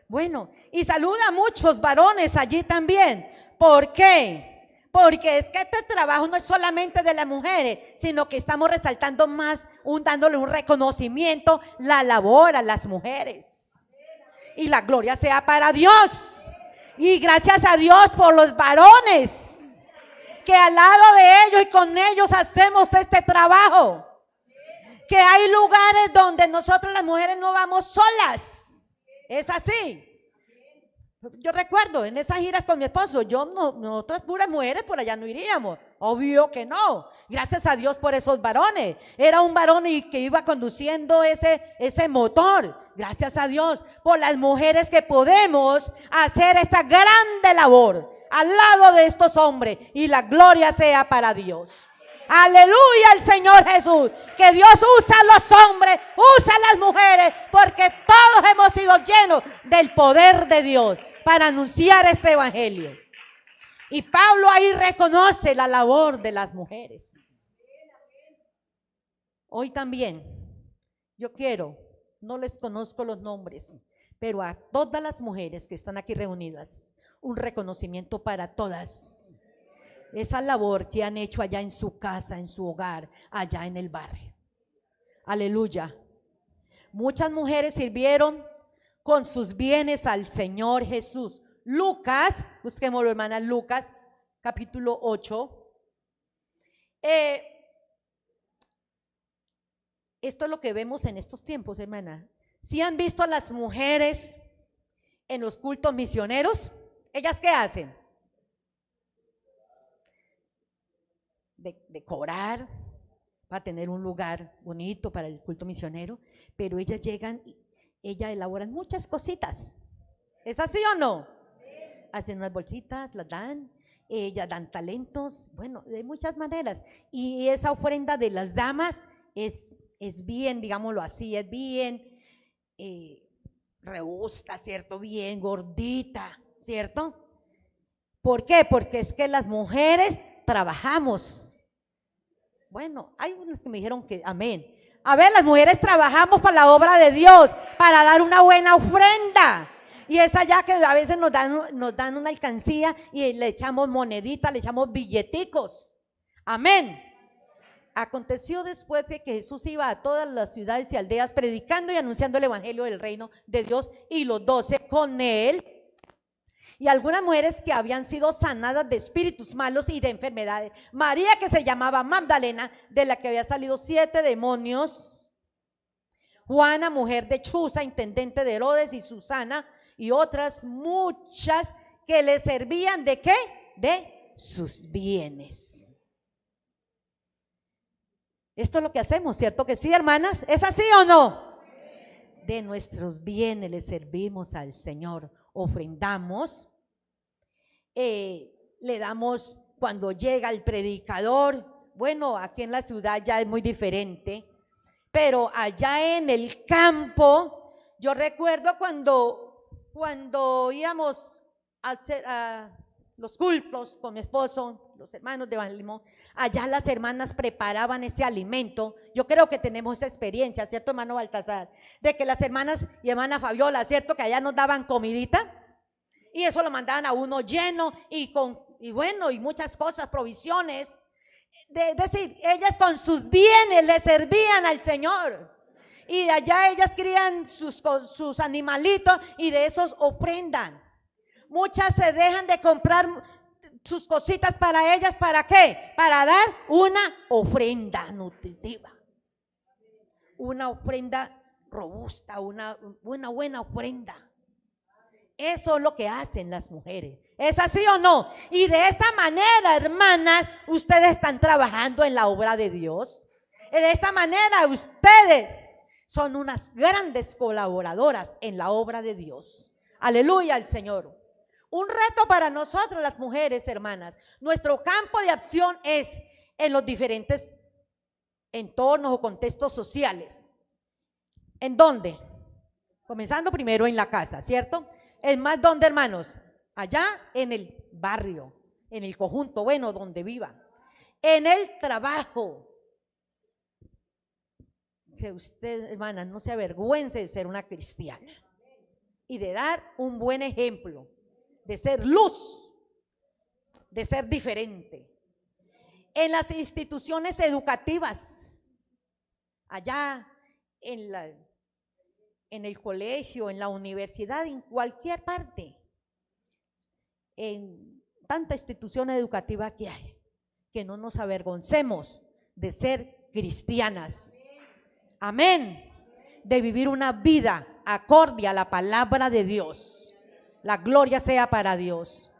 Bueno, y saluda a muchos varones allí también. ¿Por qué? Porque es que este trabajo no es solamente de las mujeres, sino que estamos resaltando más, dándole un reconocimiento, la labor a las mujeres. Y la gloria sea para Dios. Y gracias a Dios por los varones, que al lado de ellos y con ellos hacemos este trabajo. Que hay lugares donde nosotros las mujeres no vamos solas. Es así. Yo recuerdo en esas giras con mi esposo, nosotras puras mujeres por allá no iríamos. Obvio que no. Gracias a Dios por esos varones. Era un varón que iba conduciendo ese motor. Gracias a Dios por las mujeres que podemos hacer esta grande labor al lado de estos hombres, y la gloria sea para Dios. Aleluya al Señor Jesús, que Dios usa a los hombres, usa a las mujeres, porque todos hemos sido llenos del poder de Dios para anunciar este evangelio. Y Pablo ahí reconoce la labor de las mujeres. Hoy también yo no les conozco los nombres, pero a todas las mujeres que están aquí reunidas, un reconocimiento para todas. Esa labor que han hecho allá en su casa, en su hogar, allá en el barrio. Aleluya. Muchas mujeres sirvieron con sus bienes al Señor Jesús. Lucas, busquémoslo, hermana, Lucas, capítulo 8. Esto es lo que vemos en estos tiempos, hermana. ¿Sí han visto a las mujeres en los cultos misioneros? ¿Ellas qué hacen? Decorar para tener un lugar bonito para el culto misionero, pero ellas llegan, ellas elaboran muchas cositas. ¿Es así o no? Hacen unas bolsitas, las dan, ellas dan talentos, bueno, de muchas maneras. Y esa ofrenda de las damas es bien, digámoslo así, es bien robusta, ¿cierto? Bien gordita, ¿cierto? ¿Por qué? Porque es que las mujeres trabajamos. Bueno, hay unos que me dijeron que amén. A ver, las mujeres trabajamos para la obra de Dios, para dar una buena ofrenda. Y es allá que a veces nos dan una alcancía y le echamos moneditas, le echamos billeticos. Amén. Aconteció después de que Jesús iba a todas las ciudades y aldeas predicando y anunciando el evangelio del reino de Dios, y los 12 con él, y algunas mujeres que habían sido sanadas de espíritus malos y de enfermedades. María, que se llamaba Magdalena, de la que había salido 7 demonios. Juana, mujer de Chuza, intendente de Herodes, y Susana, y otras muchas que le servían ¿de qué? De sus bienes. Esto es lo que hacemos, ¿cierto que sí, hermanas? ¿Es así o no? De nuestros bienes le servimos al Señor, ofrendamos, le damos cuando llega el predicador. Bueno, aquí en la ciudad ya es muy diferente, pero allá en el campo, yo recuerdo cuando íbamos a hacer los cultos con mi esposo, los hermanos de evangelismo, allá las hermanas preparaban ese alimento. Yo creo que tenemos esa experiencia, ¿cierto, hermano Baltasar? De que las hermanas y hermana Fabiola, ¿cierto? Que allá nos daban comidita y eso lo mandaban a uno lleno y bueno, y muchas cosas, provisiones. de decir, ellas con sus bienes le servían al Señor. Y de allá ellas crían sus animalitos y de esos ofrendan. Muchas se dejan de comprar sus cositas para ellas, ¿para qué? Para dar una ofrenda nutritiva, una ofrenda robusta, una buena ofrenda. Eso es lo que hacen las mujeres. ¿Es así o no? Y de esta manera, hermanas, ustedes están trabajando en la obra de Dios. De esta manera, ustedes son unas grandes colaboradoras en la obra de Dios. Aleluya al Señor. Un reto para nosotros las mujeres, hermanas. Nuestro campo de acción es en los diferentes entornos o contextos sociales. ¿En dónde? Comenzando primero en la casa, ¿cierto? Es más, ¿dónde, hermanos? Allá en el barrio, en el conjunto, bueno, donde vivan. En el trabajo. Que usted, hermana, no se avergüence de ser una cristiana y de dar un buen ejemplo, de ser luz, de ser diferente. En las instituciones educativas, allá en el colegio, en la universidad, en cualquier parte, en tanta institución educativa que hay, que no nos avergoncemos de ser cristianas. Amén. De vivir una vida acorde a la palabra de Dios. La gloria sea para Dios.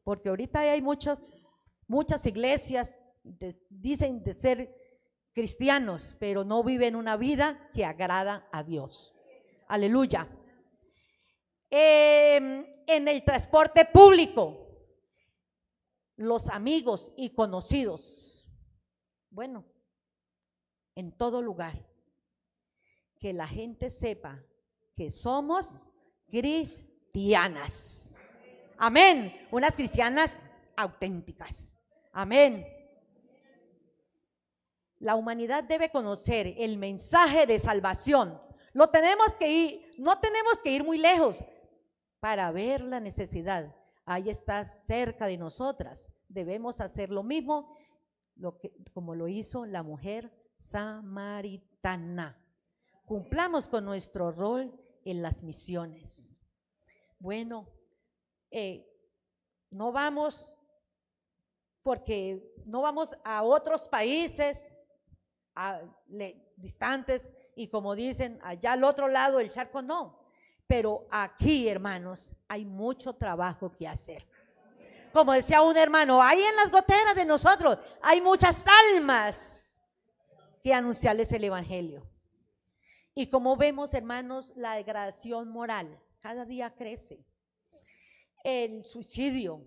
Porque ahorita hay muchas iglesias dicen de ser cristianos, pero no viven una vida que agrada a Dios. Aleluya. En el transporte público, los amigos y conocidos. Bueno, en todo lugar, que la gente sepa que somos cristianas. Amén. Unas cristianas auténticas. Amén. La humanidad debe conocer el mensaje de salvación. No tenemos que ir muy lejos para ver la necesidad. Ahí está cerca de nosotras. Debemos hacer lo mismo como lo hizo la mujer samaritana. Cumplamos con nuestro rol en las misiones. Bueno, no vamos a otros países distantes y como dicen allá al otro lado del charco, no. Pero aquí, hermanos, hay mucho trabajo que hacer. Como decía un hermano, ahí en las goteras de nosotros hay muchas almas que anunciarles el evangelio. Y como vemos, hermanos, la degradación moral cada día crece. El suicidio.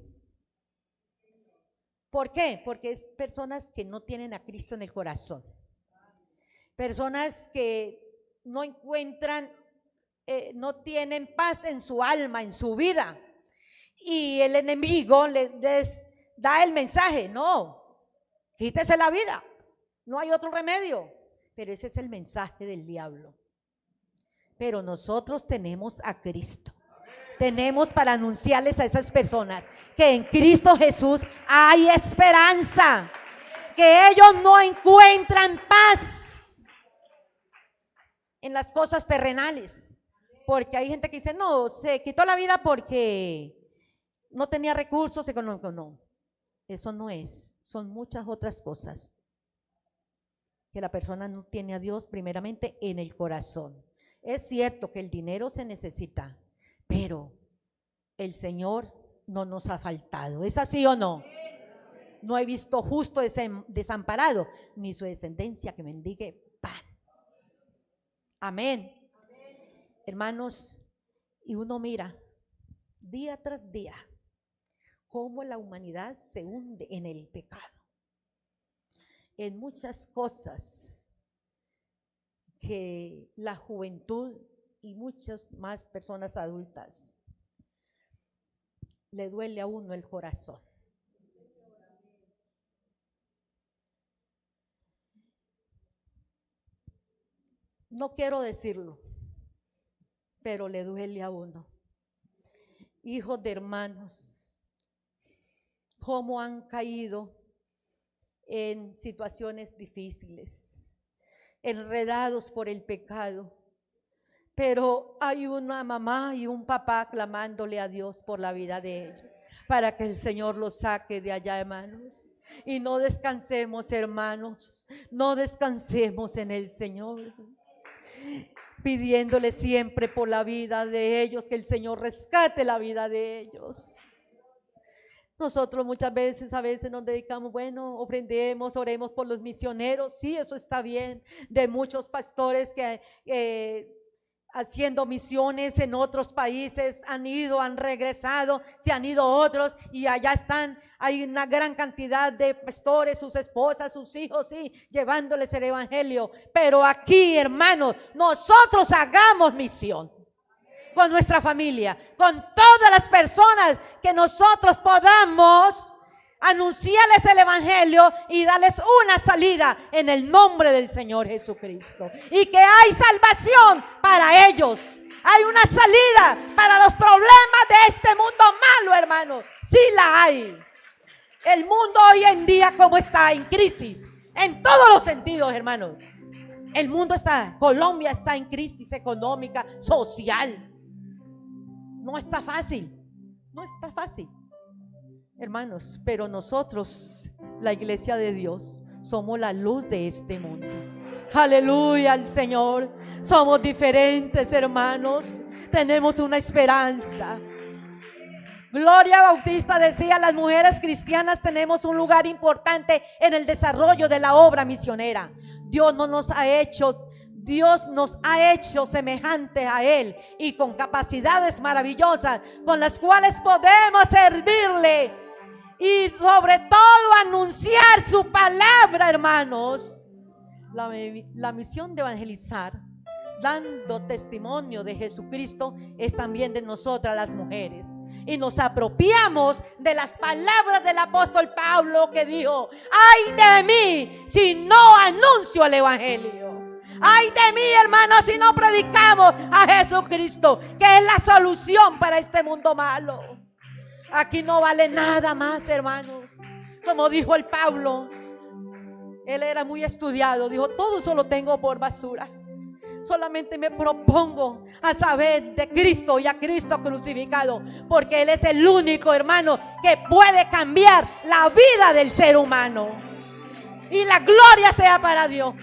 ¿Por qué? Porque es personas que no tienen a Cristo en el corazón. Personas que no encuentran, no tienen paz en su alma, en su vida. Y el enemigo les da el mensaje, no, quítese la vida, no hay otro remedio. Pero ese es el mensaje del diablo. Pero nosotros tenemos a Cristo. Tenemos para anunciarles a esas personas que en Cristo Jesús hay esperanza, que ellos no encuentran paz en las cosas terrenales. Porque hay gente que dice, no, se quitó la vida porque no tenía recursos económicos. No, eso no es, son muchas otras cosas. Que la persona no tiene a Dios primeramente en el corazón. Es cierto que el dinero se necesita, pero el Señor no nos ha faltado. ¿Es así o no? No he visto justo desamparado, ni su descendencia que mendigue pan. Amén. Hermanos, y uno mira día tras día cómo la humanidad se hunde en el pecado, en muchas cosas que la juventud y muchas más personas adultas le duele a uno el corazón. No quiero decirlo, pero le duele a uno. Hijos de hermanos, cómo han caído en situaciones difíciles, enredados por el pecado. Pero hay una mamá y un papá clamándole a Dios por la vida de ellos, para que el Señor los saque de allá, hermanos. Y no descansemos, hermanos, no descansemos en el Señor, pidiéndole siempre por la vida de ellos, que el Señor rescate la vida de ellos. Nosotros muchas veces, a veces nos dedicamos, bueno, ofrendemos, oremos por los misioneros, sí, eso está bien, de muchos pastores que haciendo misiones en otros países han ido, han regresado, se han ido otros y allá están, hay una gran cantidad de pastores, sus esposas, sus hijos, sí, llevándoles el evangelio. Pero aquí, hermanos, nosotros hagamos misión con nuestra familia, con todas las personas que nosotros podamos anunciarles el evangelio y darles una salida en el nombre del Señor Jesucristo. Y que hay salvación para ellos. Hay una salida para los problemas de este mundo malo, hermanos. Sí la hay. El mundo hoy en día, como está, en crisis, en todos los sentidos, hermanos. El mundo está, Colombia está en crisis económica, social. No está fácil, no está fácil, hermanos, pero nosotros, la iglesia de Dios, somos la luz de este mundo. Aleluya al Señor. Somos diferentes, hermanos. Tenemos una esperanza. Gloria Bautista decía: las mujeres cristianas tenemos un lugar importante en el desarrollo de la obra misionera. Dios nos ha hecho semejantes a Él y con capacidades maravillosas con las cuales podemos servirle y sobre todo anunciar su palabra, hermanos. La misión de evangelizar, dando testimonio de Jesucristo, es también de nosotras las mujeres. Y nos apropiamos de las palabras del apóstol Pablo, que dijo: ay de mí si no anuncio el evangelio. Ay de mí, hermanos, si no predicamos a Jesucristo, que es la solución para este mundo malo. Aquí no vale nada más, hermanos. Como dijo el Pablo, él era muy estudiado, dijo: todo eso lo tengo por basura. Solamente me propongo a saber de Cristo y a Cristo crucificado, porque Él es el único, hermano, que puede cambiar la vida del ser humano. Y la gloria sea para Dios.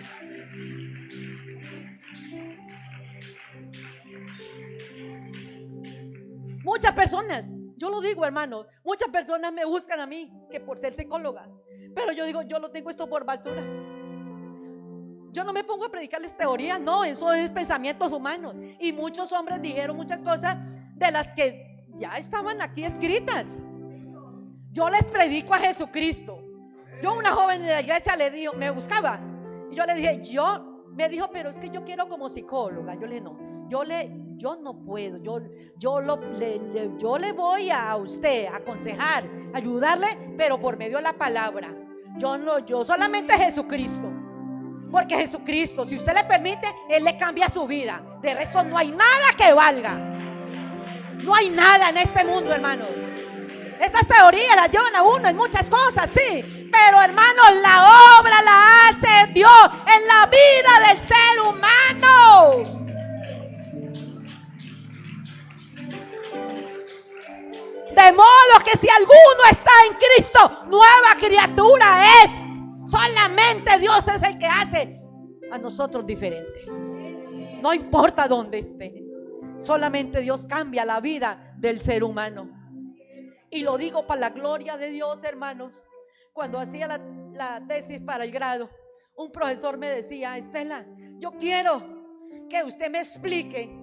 Muchas personas, yo lo digo, hermano, muchas personas me buscan a mí, que por ser psicóloga, pero yo digo: yo lo tengo esto por basura. Yo no me pongo a predicarles teorías, no, eso es pensamientos humanos. Y muchos hombres dijeron muchas cosas de las que ya estaban aquí escritas. Yo les predico a Jesucristo. Yo, una joven de la iglesia, le dijo, me buscaba, y yo le dije, me dijo: pero es que yo quiero como psicóloga. Yo le dije: no, yo no puedo, yo le voy a usted a aconsejar, ayudarle, pero por medio de la palabra. Yo solamente Jesucristo. Porque Jesucristo, si usted le permite, Él le cambia su vida. De resto no hay nada que valga. No hay nada en este mundo, hermano. Estas teorías las llevan a uno en muchas cosas, sí. Pero, hermano, la obra la hace Dios en la vida del ser humano. De modo que si alguno está en Cristo, nueva criatura es. Solamente Dios es el que hace a nosotros diferentes. No importa dónde esté, solamente Dios cambia la vida del ser humano. Y lo digo para la gloria de Dios, hermanos. Cuando hacía la tesis para el grado, un profesor me decía: Estela, yo quiero que usted me explique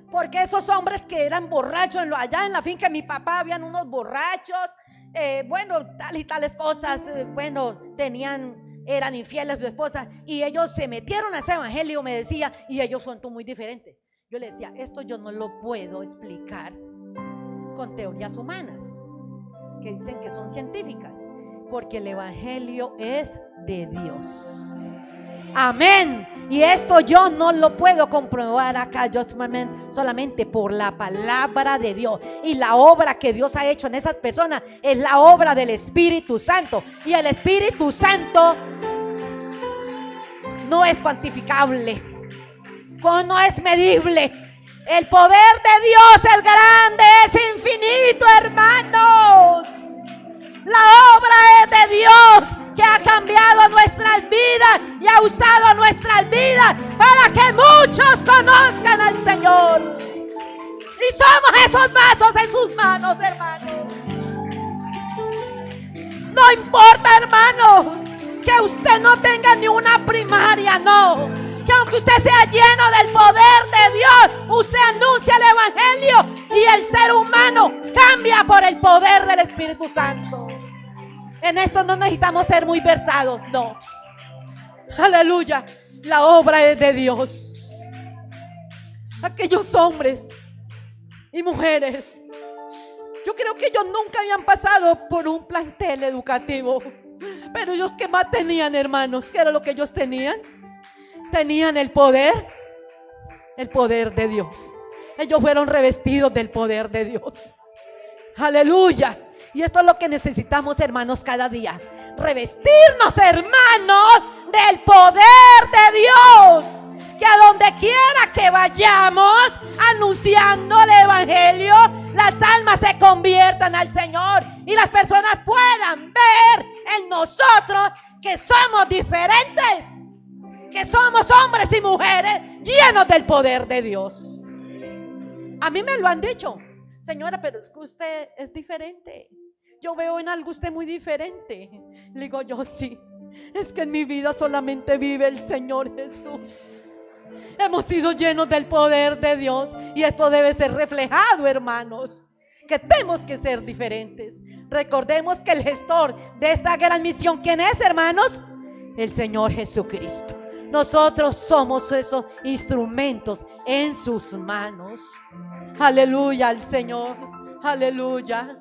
por qué esos hombres que eran borrachos allá en la finca de mi papá, habían unos borrachos, tal y tales cosas, eran infieles a su esposa, y ellos se metieron a ese evangelio, me decía, y ellos son muy diferentes. Yo le decía: esto yo no lo puedo explicar con teorías humanas que dicen que son científicas, porque el evangelio es de Dios. Amén. Y esto yo no lo puedo comprobar acá, yo solamente por la palabra de Dios. Y la obra que Dios ha hecho en esas personas es la obra del Espíritu Santo. Y el Espíritu Santo no es cuantificable, no es medible. El poder de Dios es grande, es infinito, hermanos. La obra es de Dios, que ha cambiado nuestras vidas y ha usado nuestras vidas para que muchos conozcan al Señor. Y somos esos vasos en sus manos, hermano. No importa, hermano, que usted no tenga ni una primaria, no. Que aunque usted sea lleno del poder de Dios, usted anuncia el evangelio y el ser humano cambia por el poder del Espíritu Santo. En esto no necesitamos ser muy versados, no. Aleluya. La obra es de Dios. Aquellos hombres y mujeres, yo creo que ellos nunca habían pasado por un plantel educativo. Pero ellos, ¿qué más tenían, hermanos? ¿Qué era lo que ellos tenían? Tenían el poder de Dios. Ellos fueron revestidos del poder de Dios. Aleluya. Y esto es lo que necesitamos, hermanos, cada día. Revestirnos, hermanos, del poder de Dios. Que a donde quiera que vayamos anunciando el evangelio, las almas se conviertan al Señor y las personas puedan ver en nosotros que somos diferentes, que somos hombres y mujeres llenos del poder de Dios. A mí me lo han dicho: señora, pero es que usted es diferente. Yo veo en algo usted muy diferente. Le digo yo: sí, es que en mi vida solamente vive el Señor Jesús. Hemos sido llenos del poder de Dios y esto debe ser reflejado, hermanos, que tenemos que ser diferentes. Recordemos que el gestor de esta gran misión, ¿quién es, hermanos? El Señor Jesucristo. Nosotros somos esos instrumentos en sus manos. Aleluya al Señor. Aleluya.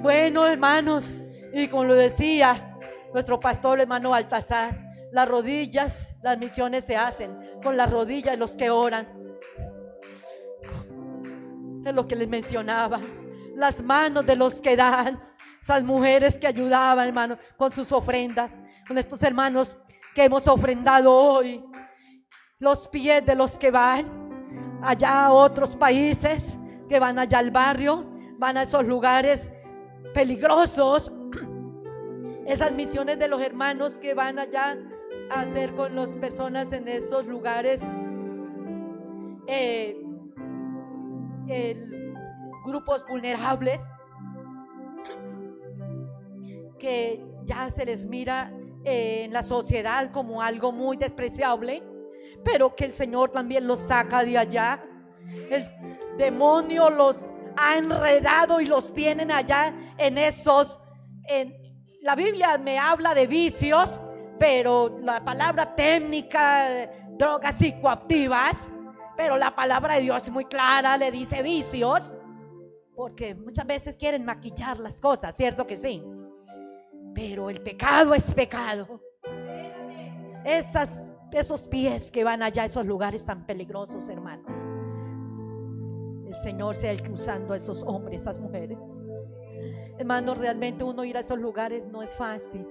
Bueno, hermanos, y como lo decía nuestro pastor, hermano Baltasar, las rodillas, las misiones se hacen con las rodillas de los que oran. Es lo que les mencionaba. Las manos de los que dan. Esas mujeres que ayudaban, hermano, con sus ofrendas. Con estos hermanos que hemos ofrendado hoy. Los pies de los que van allá a otros países, que van allá al barrio, van a esos lugares peligrosos. Esas misiones de los hermanos que van allá a hacer con las personas en esos lugares, grupos vulnerables, que ya se les mira en la sociedad como algo muy despreciable, pero que el Señor también los saca de allá. El demonio los ha enredado y los tienen allá en esos, la Biblia me habla de vicios, pero la palabra técnica, drogas psicoactivas, pero la palabra de Dios es muy clara, le dice vicios, porque muchas veces quieren maquillar las cosas, ¿cierto que sí? Pero el pecado es pecado. Esos pies que van allá a esos lugares tan peligrosos, hermanos, el Señor sea el que usando a esos hombres, esas mujeres. Hermanos, realmente uno ir a esos lugares no es fácil.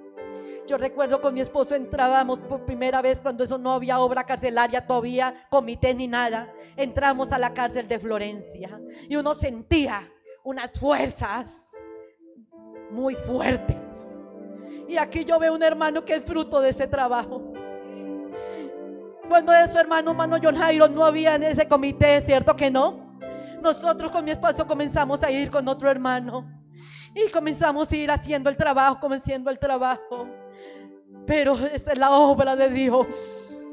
Yo recuerdo con mi esposo entrábamos por primera vez cuando eso no había obra carcelaria todavía, comité ni nada. Entramos a la cárcel de Florencia y uno sentía unas fuerzas muy fuertes. Y aquí yo veo un hermano que es fruto de ese trabajo. Cuando de su hermano John Jairo no había en ese comité, ¿cierto que no? Nosotros con mi esposo comenzamos a ir con otro hermano y comenzamos a ir haciendo el trabajo, pero esa es la obra de Dios.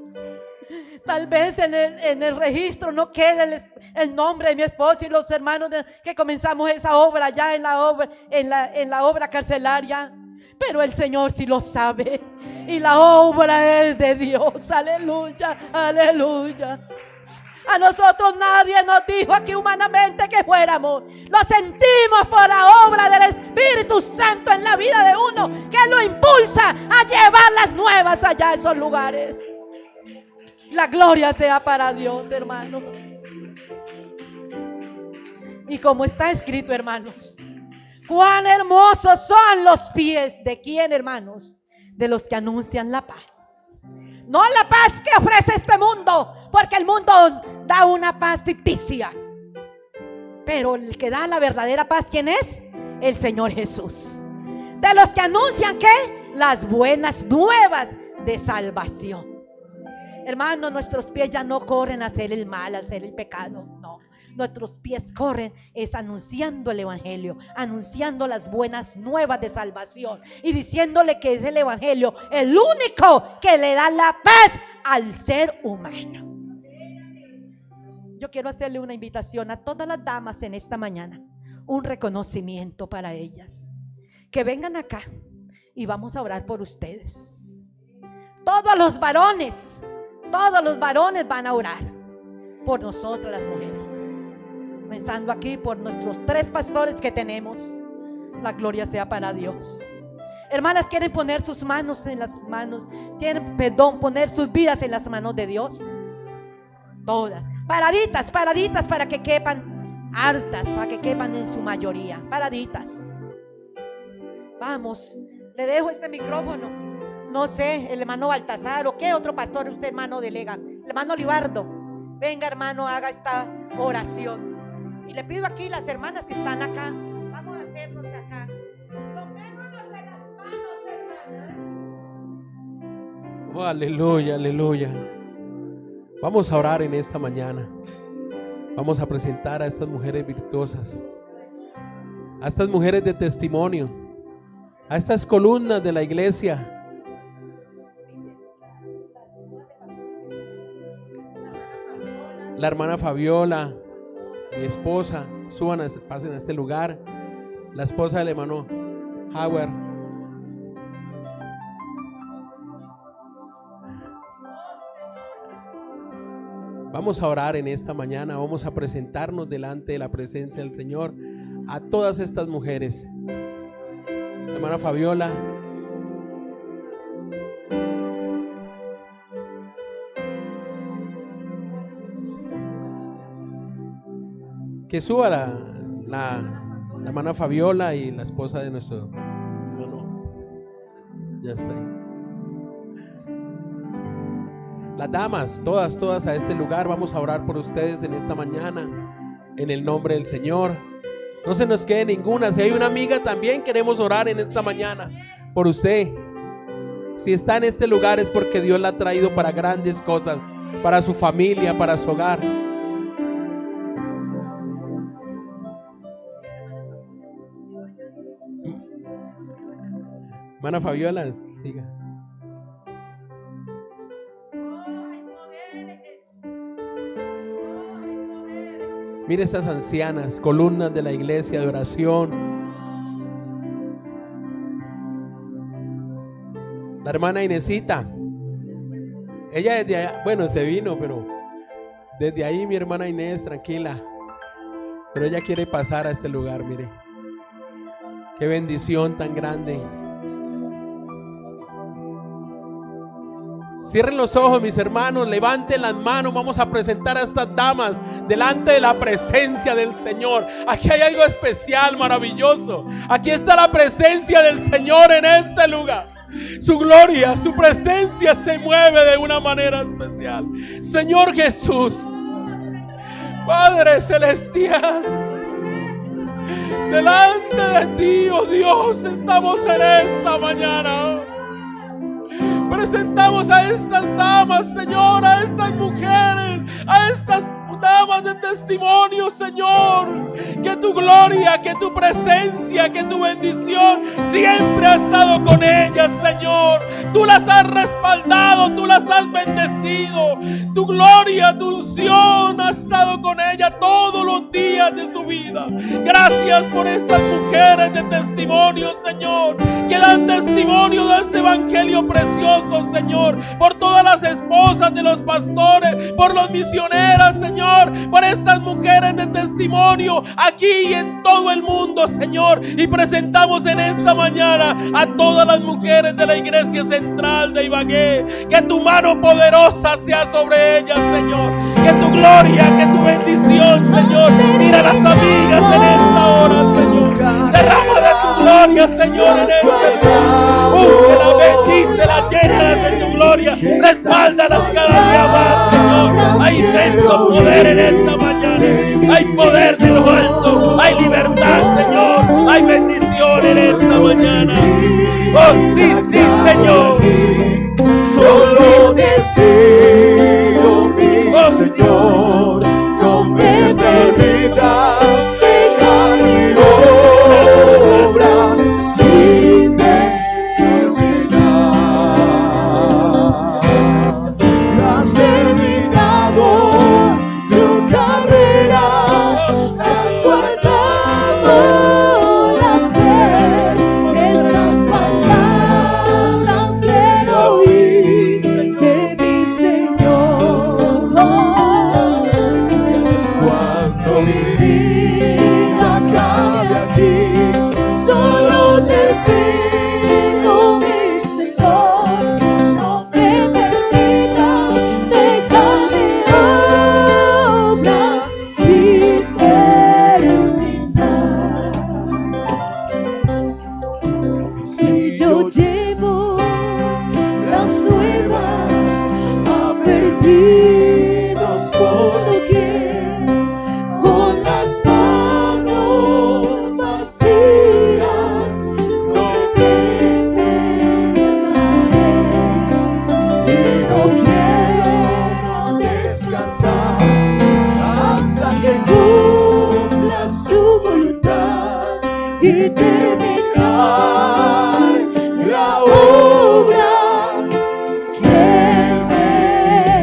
Tal vez en el registro no quede el nombre de mi esposo y los hermanos que comenzamos esa obra ya en la obra carcelaria, pero el Señor sí lo sabe y la obra es de Dios. Aleluya, aleluya. A nosotros nadie nos dijo aquí humanamente que fuéramos. Lo sentimos por la obra del Espíritu Santo en la vida de uno, que lo impulsa a llevar las nuevas allá a esos lugares. La gloria sea para Dios, hermano. Y como está escrito, hermanos, cuán hermosos son los pies de quién, hermanos, de los que anuncian la paz. No la paz que ofrece este mundo, porque el mundo da una paz ficticia. Pero el que da la verdadera paz, ¿quién es? El Señor Jesús. De los que anuncian ¿qué? Las buenas nuevas de salvación. Hermano, nuestros pies ya no corren a hacer el mal, a hacer el pecado. No, nuestros pies corren es anunciando el evangelio, anunciando las buenas nuevas de salvación y diciéndole que es el evangelio el único que le da la paz al ser humano. Yo quiero hacerle una invitación a todas las damas en esta mañana, un reconocimiento para ellas. Que vengan acá y vamos a orar por ustedes. Todos los varones van a orar por nosotras las mujeres. Pensando aquí por nuestros 3 pastores que tenemos. La gloria sea para Dios. Hermanas, ¿quieren poner sus manos en las manos? ¿Quieren, poner sus vidas en las manos de Dios? Todas. Paraditas para que quepan. Hartas para que quepan en su mayoría. Paraditas. Vamos, le dejo este micrófono. No sé, el hermano Baltasar o qué otro pastor usted, hermano, delega. El hermano Libardo. Venga, hermano, haga esta oración. Y le pido aquí las hermanas que están acá. Vamos a hacernos acá. Tomémonos de las manos, hermanas. Oh, aleluya, aleluya. Vamos a orar en esta mañana. Vamos a presentar a estas mujeres virtuosas, a estas mujeres de testimonio, a estas columnas de la iglesia. La hermana Fabiola, mi esposa, pasen a este lugar. La esposa del hermano Howard. Vamos a orar en esta mañana, vamos a presentarnos delante de la presencia del Señor a todas estas mujeres. La hermana Fabiola. Que suba la hermana Fabiola y la esposa de nuestro hermano. Ya está ahí. Las damas, todas a este lugar. Vamos a orar por ustedes en esta mañana, en el nombre del Señor. No se nos quede ninguna. Si hay una amiga también, queremos orar en esta mañana por usted. Si está en este lugar es porque Dios la ha traído para grandes cosas, para su familia, para su hogar. Hermana Fabiola, siga. Mire estas ancianas, columnas de la iglesia de oración. La hermana Inesita, ella desde allá, bueno, se vino, pero desde ahí mi hermana Inés, tranquila. Pero ella quiere pasar a este lugar, mire. Qué bendición tan grande. Cierren los ojos, mis hermanos, levanten las manos. Vamos a presentar a estas damas delante de la presencia del Señor. Aquí hay algo especial, maravilloso. Aquí está la presencia del Señor en este lugar. Su gloria, su presencia se mueve de una manera especial. Señor Jesús, Padre Celestial, delante de ti, oh Dios, estamos en esta mañana. Presentamos a estas damas, Señor, a estas mujeres, a estas damas de testimonio, Señor. Que tu gloria, que tu presencia, que tu bendición siempre ha estado con ellas, Señor. Tú las has respaldado, tú las has bendecido. Tu gloria, tu unción ha estado con ellas. ella todos los días de su vida. Gracias por estas mujeres de testimonio, Señor, que dan testimonio de este evangelio precioso, Señor, por todas las esposas de los pastores, por los misioneras, Señor, por estas mujeres de testimonio aquí y en todo el mundo, Señor. Y presentamos en esta mañana a todas las mujeres de la iglesia central de Ibagué. Que tu mano poderosa sea sobre ellas, Señor. Que tu gloria, que tu bendición, Señor. Mira a las amigas en esta hora, Señor. Derrama de tu gloria, Señor, en este lugar. La bendice, la llena de tu gloria. Respáldalas cada día más, Señor. Hay inmenso poder en esta mañana. Hay poder de lo alto. Hay libertad, Señor. Hay bendición en esta mañana. Oh, sí, sí, Señor. Solo te pido, mi Señor, no me permitas dejar mi obra sin terminar. Has terminado tu carrera, has guardado la fe. Estas palabras quiero oír de mi Señor. Cuando mi vida acabe aquí, solo te pido, mi Señor, no me permitas dejar mi obra sin terminar. Si yo llevo las nuevas a perdidos por doquier, con las manos vacías, no descerraré y no quiero descansar hasta que cumpla su voluntad y terminar la obra que me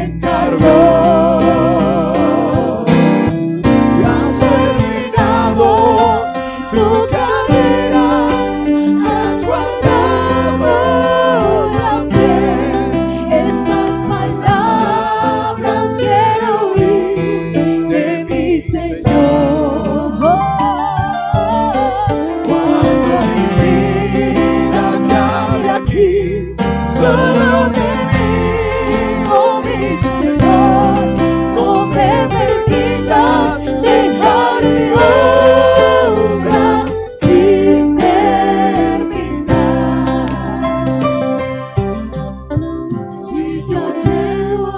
encargó. Has terminado tu carrera, has guardado la fe. Estas palabras quiero oír de mi Señor. Cuando mi vida acabe aquí, solo te digo, mi Señor, no me permitas dejar mi obra sin terminar. Si yo llevo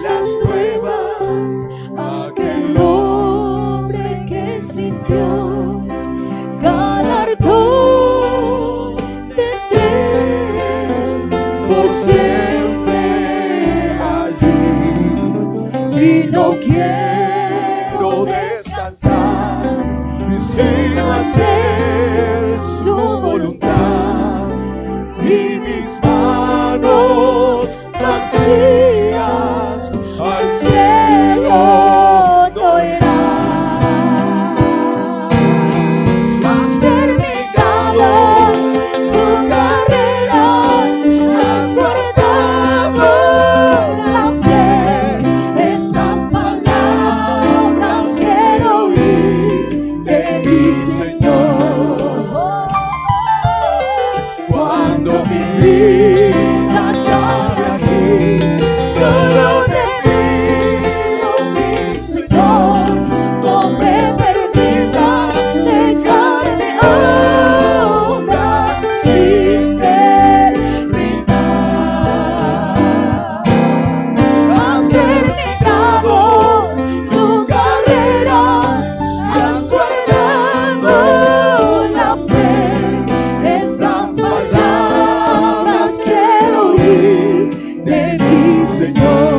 las nuevas, aquel hombre que sin Dios galardón tendré por siempre allí, y no quiero descansar sino hacer su voluntad, y mis manos vacías al cielo no irán. Has terminado tu carrera, has guardado la fe. Estas palabras quiero oír de mi Señor. Cuando mi vida acabe aquí, solo te pido, mi Señor, no me permitas dejar mi obra sin terminar. Has terminado tu carrera, has guardado la fe. Estas palabras quiero oír de mi Señor.